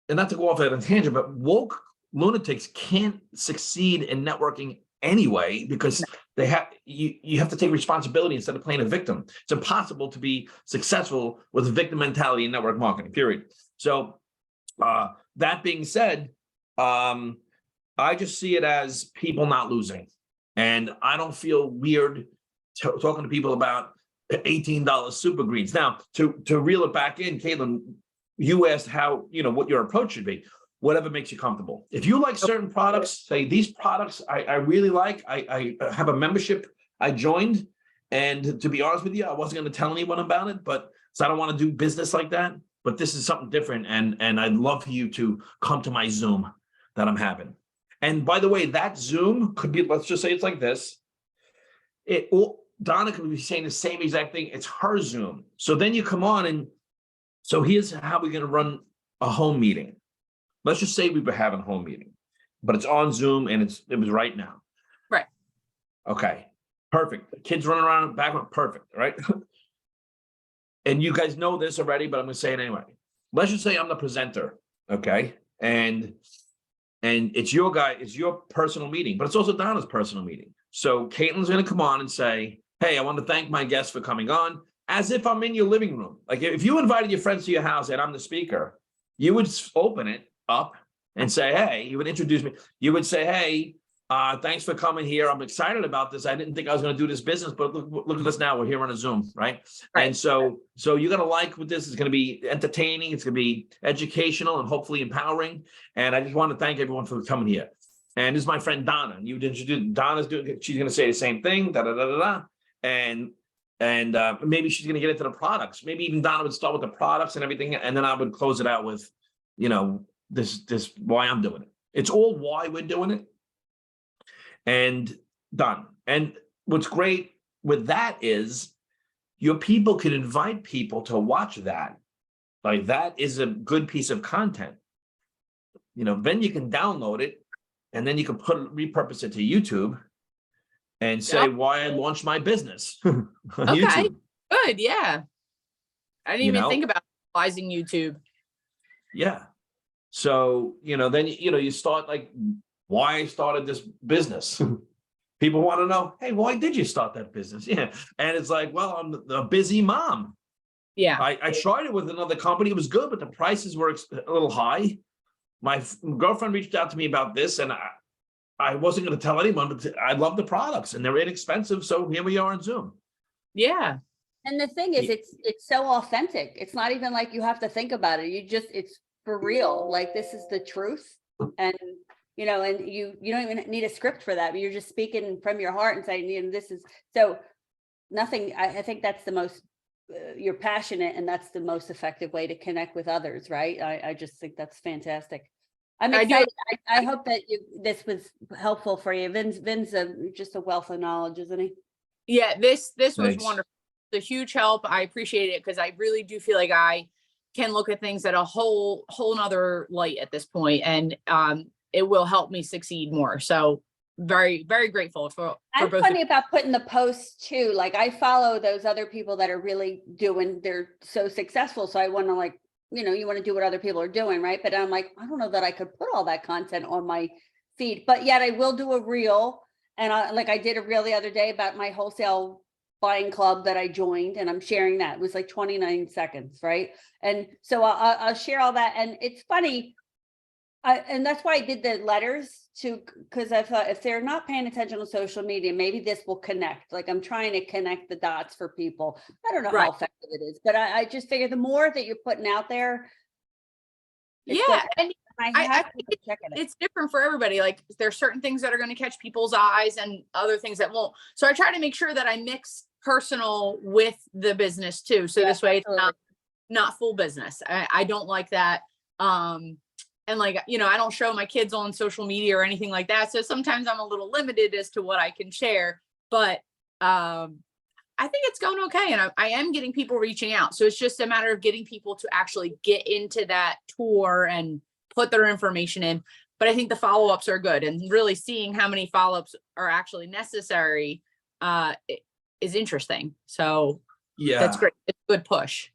and not to go off at a tangent, but woke lunatics can't succeed in networking anyway, because you have to take responsibility instead of playing a victim. It's impossible to be successful with a victim mentality in network marketing, period. So that being said, I just see it as people not losing. And I don't feel weird talking to people about $18 super greens. Now, to reel it back in, Kaitlyn, you asked how, what your approach should be. Whatever makes you comfortable. If you like certain products, say these products I really like, I have a membership I joined, and to be honest with you, I wasn't going to tell anyone about it, but so I don't want to do business like that. But this is something different, and I'd love for you to come to my Zoom that I'm having. And by the way, that Zoom could be, let's just say it's like this. Donna could be saying the same exact thing. It's her Zoom. So then you come on, and so here's how we're going to run a home meeting. Let's just say we were having a home meeting, but it's on Zoom and it was right now. Right. Okay. Perfect. The kids running around in the background. Perfect. Right. And you guys know this already, but I'm going to say it anyway. Let's just say I'm the presenter. Okay. And it's your personal meeting, but it's also Donna's personal meeting. So Kaitlyn's going to come on and say, hey, I want to thank my guests for coming on, as if I'm in your living room. Like if you invited your friends to your house and I'm the speaker, you would open it up and say, hey, you would introduce me. You would say, hey, thanks for coming here. I'm excited about this. I didn't think I was going to do this business, but look at us now. We're here on a Zoom, right? And so you're going to like what this is going to be entertaining. It's going to be educational and hopefully empowering. And I just want to thank everyone for coming here. And this is my friend Donna. You would introduce Donna's doing. She's going to say the same thing. Da da da da da. And maybe she's going to get into the products. Maybe even Donna would start with the products and everything, and then I would close it out with, this why I'm doing it. It's all why we're doing it, and done. And what's great with that is your people can invite people to watch that. Like that is a good piece of content. Then you can download it, and then you can repurpose it to YouTube and say why I launched my business on YouTube. Good, yeah. I didn't even think about utilizing YouTube. Yeah. So, then, you start like why I started this business. People want to know, hey, why did you start that business? Yeah. And it's like, well, I'm a busy mom. Yeah. I tried it with another company. It was good, but the prices were a little high. My girlfriend reached out to me about this, and I wasn't going to tell anyone, but I love the products and they're inexpensive. So here we are on Zoom. Yeah. And the thing is, it's so authentic. It's not even like you have to think about it. It's for real. Like this is the truth. And, and you don't even need a script for that. You're just speaking from your heart and saying, this is so nothing. I think that's the most, you're passionate, and that's the most effective way to connect with others. Right. I just think that's fantastic. I'm excited. I hope that this was helpful for you. Vin's just a wealth of knowledge, isn't he? Yeah, this was wonderful. It's a huge help. I appreciate it because I really do feel like I can look at things at a whole nother light at this point, and it will help me succeed more. So very, very grateful for I'm both. funny about putting the posts too. Like I follow those other people that are really they're so successful. So I want to you want to do what other people are doing, right? But I'm like, I don't know that I could put all that content on my feed, but yet I will do a reel. And I did a reel the other day about my wholesale buying club that I joined, and I'm sharing that. It was like 29 seconds, right? And so I'll share all that. And it's funny. And that's why I did the letters too, because I thought if they're not paying attention on social media, maybe this will connect. Like I'm trying to connect the dots for people. I don't know how effective it is, but I just figure the more that you're putting out there. Yeah. And I it's different for everybody. Like there's certain things that are going to catch people's eyes and other things that won't. So I try to make sure that I mix personal with the business too. So this way it's not full business. I don't like that. And I don't show my kids on social media or anything like that. So sometimes I'm a little limited as to what I can share, but I think it's going okay. And I am getting people reaching out. So it's just a matter of getting people to actually get into that tour and put their information in. But I think the follow-ups are good, and really seeing how many follow-ups are actually necessary is interesting. So yeah, that's great. It's a good push.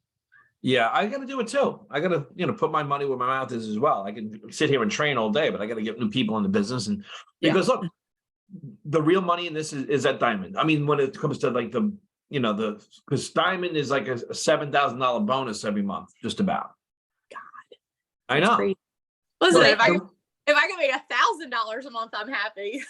Yeah, I got to do it too. I got to, put my money where my mouth is as well. I can sit here and train all day, but I got to get new people in the business. And because look, the real money in this is at Diamond. I mean, when it comes to like the, you know, because Diamond is like a $7,000 bonus every month, just about. God, I that's know. crazy. Listen, But if I can make $1,000 a month, I'm happy.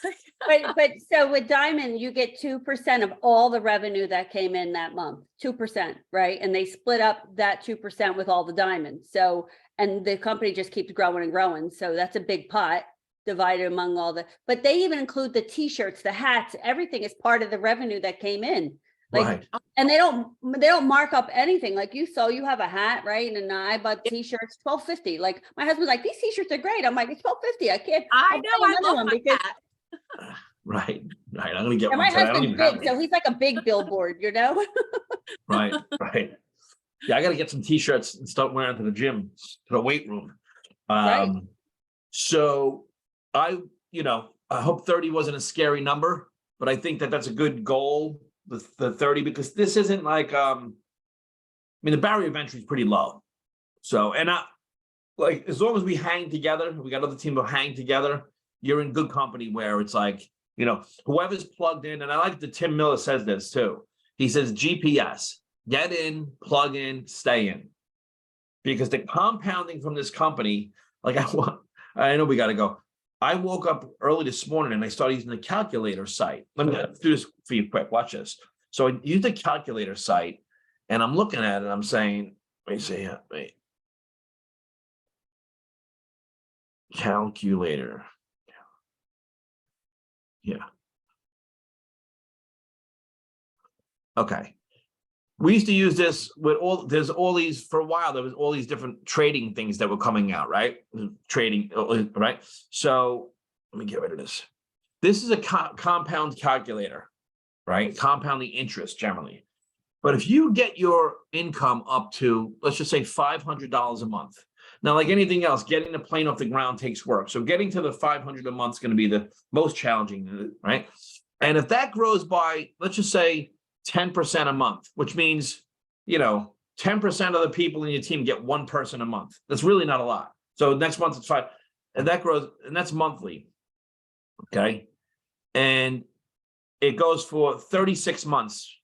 But so with Diamond, you get 2% of all the revenue that came in that month, 2%, right? And they split up that 2% with all the diamonds. So, and the company just keeps growing and growing. So that's a big pot divided among all but they even include the t-shirts, the hats, everything is part of the revenue that came in. Like, right. and they don't mark up anything. Like you saw, you have a hat, right? And I bought t-shirts, $12.50. Like my husband's like, these t-shirts are great. I'm like, it's $12.50. I can't. I I'll know, buy I another love one my because hat. Right. I'm gonna get and one my today. I don't husband's even have big, one. so he's like a big billboard, you know? Right. Yeah, I got to get some t-shirts and start wearing to the gym, to the weight room. Right. So I hope 30 wasn't a scary number, but I think that that's a good goal, the 30, because this isn't like, I mean, the barrier of entry is pretty low. So, and like, as long as we hang together, we got other team who hang together, you're in good company where it's like, you know, whoever's plugged in, and I like that Tim Miller says this too. He says GPS, get in, plug in, stay in. Because the compounding from this company, like I know we got to go. I woke up early this morning and I started using the calculator site. Let me do this for you quick. Watch this. So I used the calculator site and I'm looking at it. I'm saying, wait. Calculator. Yeah. Okay. We used to use this with there's all these, for a while, there was all these different trading things that were coming out, right? Trading, right? So let me get rid of this. This is a compound calculator, right? Compounding interest generally. But if you get your income up to, let's just say $500 a month. Now, like anything else, getting the plane off the ground takes work. So getting to the 500 a month is going to be the most challenging, right? And if that grows by, let's just say 10% a month, which means, 10% of the people in your team get one person a month. That's really not a lot. So next month it's 5, and that grows, and that's monthly. Okay. And it goes for 36 months,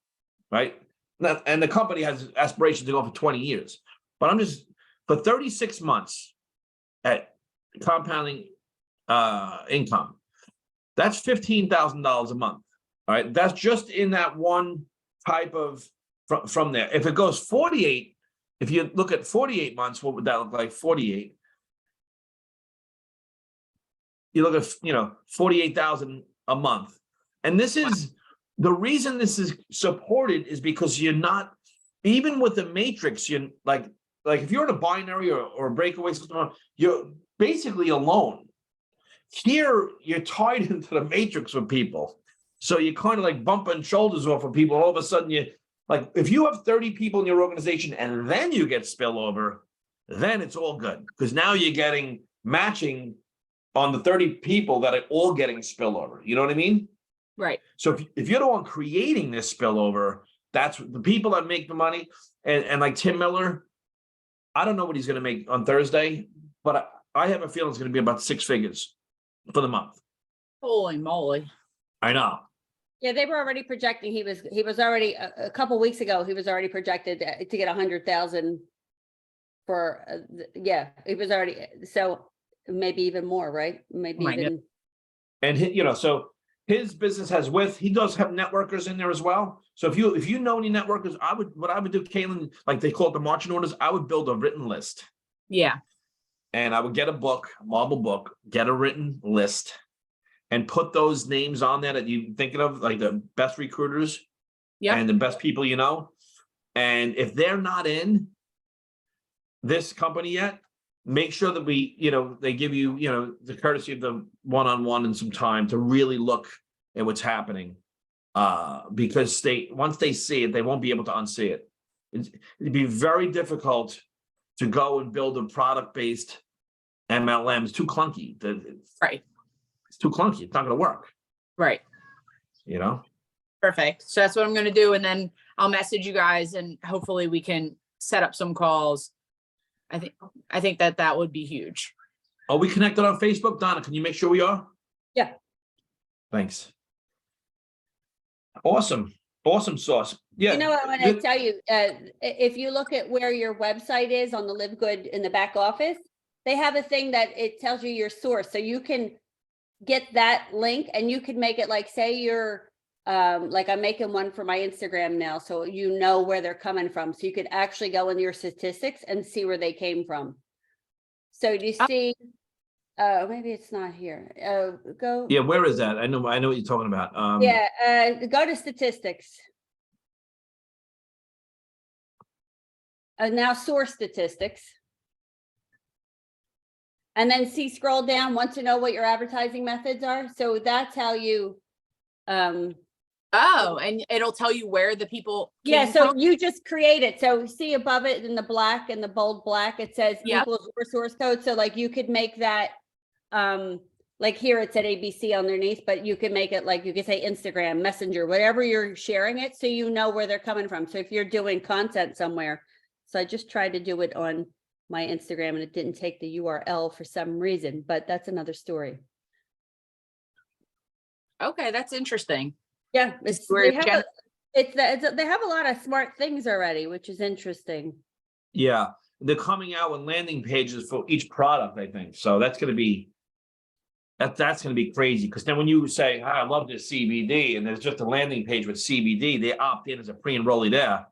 right? And the company has aspirations to go for 20 years, but I'm just for 36 months at compounding income. That's $15,000 a month. All right. That's just in that one type of from there. If it goes 48, if you look at 48 months, what would that look like? 48. You look at, 48,000 a month. And this is the reason this is supported is because you're not, even with the matrix, you're like if you're in a binary or a breakaway system, you're basically alone. Here, you're tied into the matrix with people. So you're kind of like bumping shoulders off of people. All of a sudden, like, if you have 30 people in your organization and then you get spillover, then it's all good. Because now you're getting matching on the 30 people that are all getting spillover. You know what I mean? Right. So if you're the one creating this spillover, that's the people that make the money. And like Tim Miller, I don't know what he's going to make on Thursday, but I have a feeling it's going to be about 6 figures for the month. Holy moly. I know. Yeah, they were already projecting. He was already a couple weeks ago. He was already projected to get 100,000 for he was already, so maybe even more, right? Maybe even. And so his business has he does have networkers in there as well. So if you know any networkers, what I would do, Kaitlyn, like they call it the marching orders, I would build a written list. Yeah. And I would get a marble book, get a written list, and put those names on there that you're thinking of, like the best recruiters and the best people you know. And if they're not in this company yet, make sure that they give you, the courtesy of the one-on-one and some time to really look at what's happening. Because once they see it, they won't be able to unsee it. It'd be very difficult to go and build a product-based MLM. It's too clunky. Right. It's too clunky. It's not going to work. Right. Perfect. So that's what I'm going to do. And then I'll message you guys and hopefully we can set up some calls. I think that would be huge. Are we connected on Facebook? Donna, can you make sure we are? Yeah. Thanks. Awesome. Awesome sauce. Yeah. You know what I want to tell you, if you look at where your website is on the Live Good in the back office, they have a thing that it tells you your source. So you can get that link and you can make it like, say you're, like I'm making one for my Instagram now. So you know where they're coming from. So you could actually go into your statistics and see where they came from. So you see, maybe it's not here. Go. Yeah, where is that? I know what you're talking about. Yeah, go to statistics. Now source statistics. And then see, scroll down, want to know what your advertising methods are. So that's how you, Oh, and it'll tell you where the people yeah, came so from? you just create it. So see above it in the black and the bold black, it says Yep. equals your source code. So like you could make that, like here it's at ABC underneath, but you can make it like, you could say Instagram, Messenger, whatever you're sharing it, so you know where they're coming from. So if you're doing content somewhere, so I just tried to do it on my Instagram and it didn't take the URL for some reason, but that's another story. Okay, that's interesting. Yeah, Just where they have a lot of smart things already, which is interesting. Yeah, they're coming out with landing pages for each product, I think. So that's going to be that's going to be crazy, because then when you say, "Hi, I love this CBD," and there's just a landing page with CBD, they opt in as a pre-enrollee there.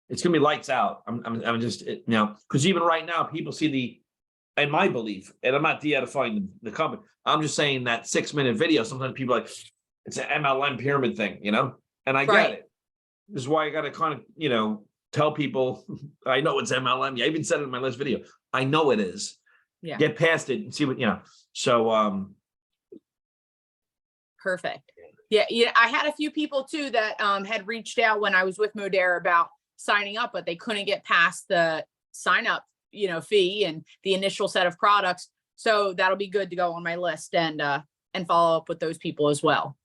It's going to be lights out. I'm just, you know, because even right now, people see the, in my belief, and I'm not de-edifying the company. I'm just saying that 6-minute video. Sometimes people are like, it's an MLM pyramid thing, you know, and I get Right. it. This is why I got to kind of, you know, tell people, I know it's MLM. Yeah, I even said it in my last video. I know it is. Yeah. Get past it and see what, you know. So, Perfect. Yeah, I had a few people too that had reached out when I was with Modera about signing up, but they couldn't get past the sign up, fee and the initial set of products. So that'll be good to go on my list and follow up with those people as well.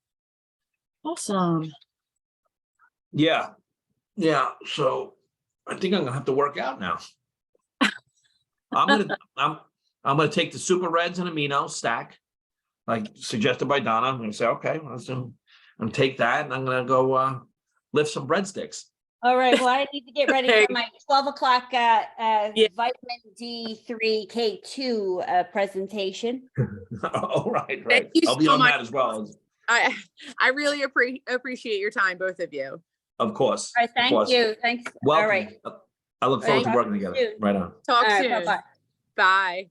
Awesome. yeah. So I think I'm gonna have to work out now. I'm gonna take the super reds and amino stack, like suggested by Donna. I'm gonna say, okay, I'm gonna take that and I'm gonna go lift some breadsticks. All right, well, I need to get ready Okay. for my 12 o'clock Yeah. vitamin D3 K2 presentation. Oh, right. Thank you I'll be so on much. that as well. I really appreciate your time, both of you. Of course. All right, of thank course. you. Thanks. Welcome. All right. I look forward to Thank working you. together. Right on. Talk All right, soon. bye-bye. Bye.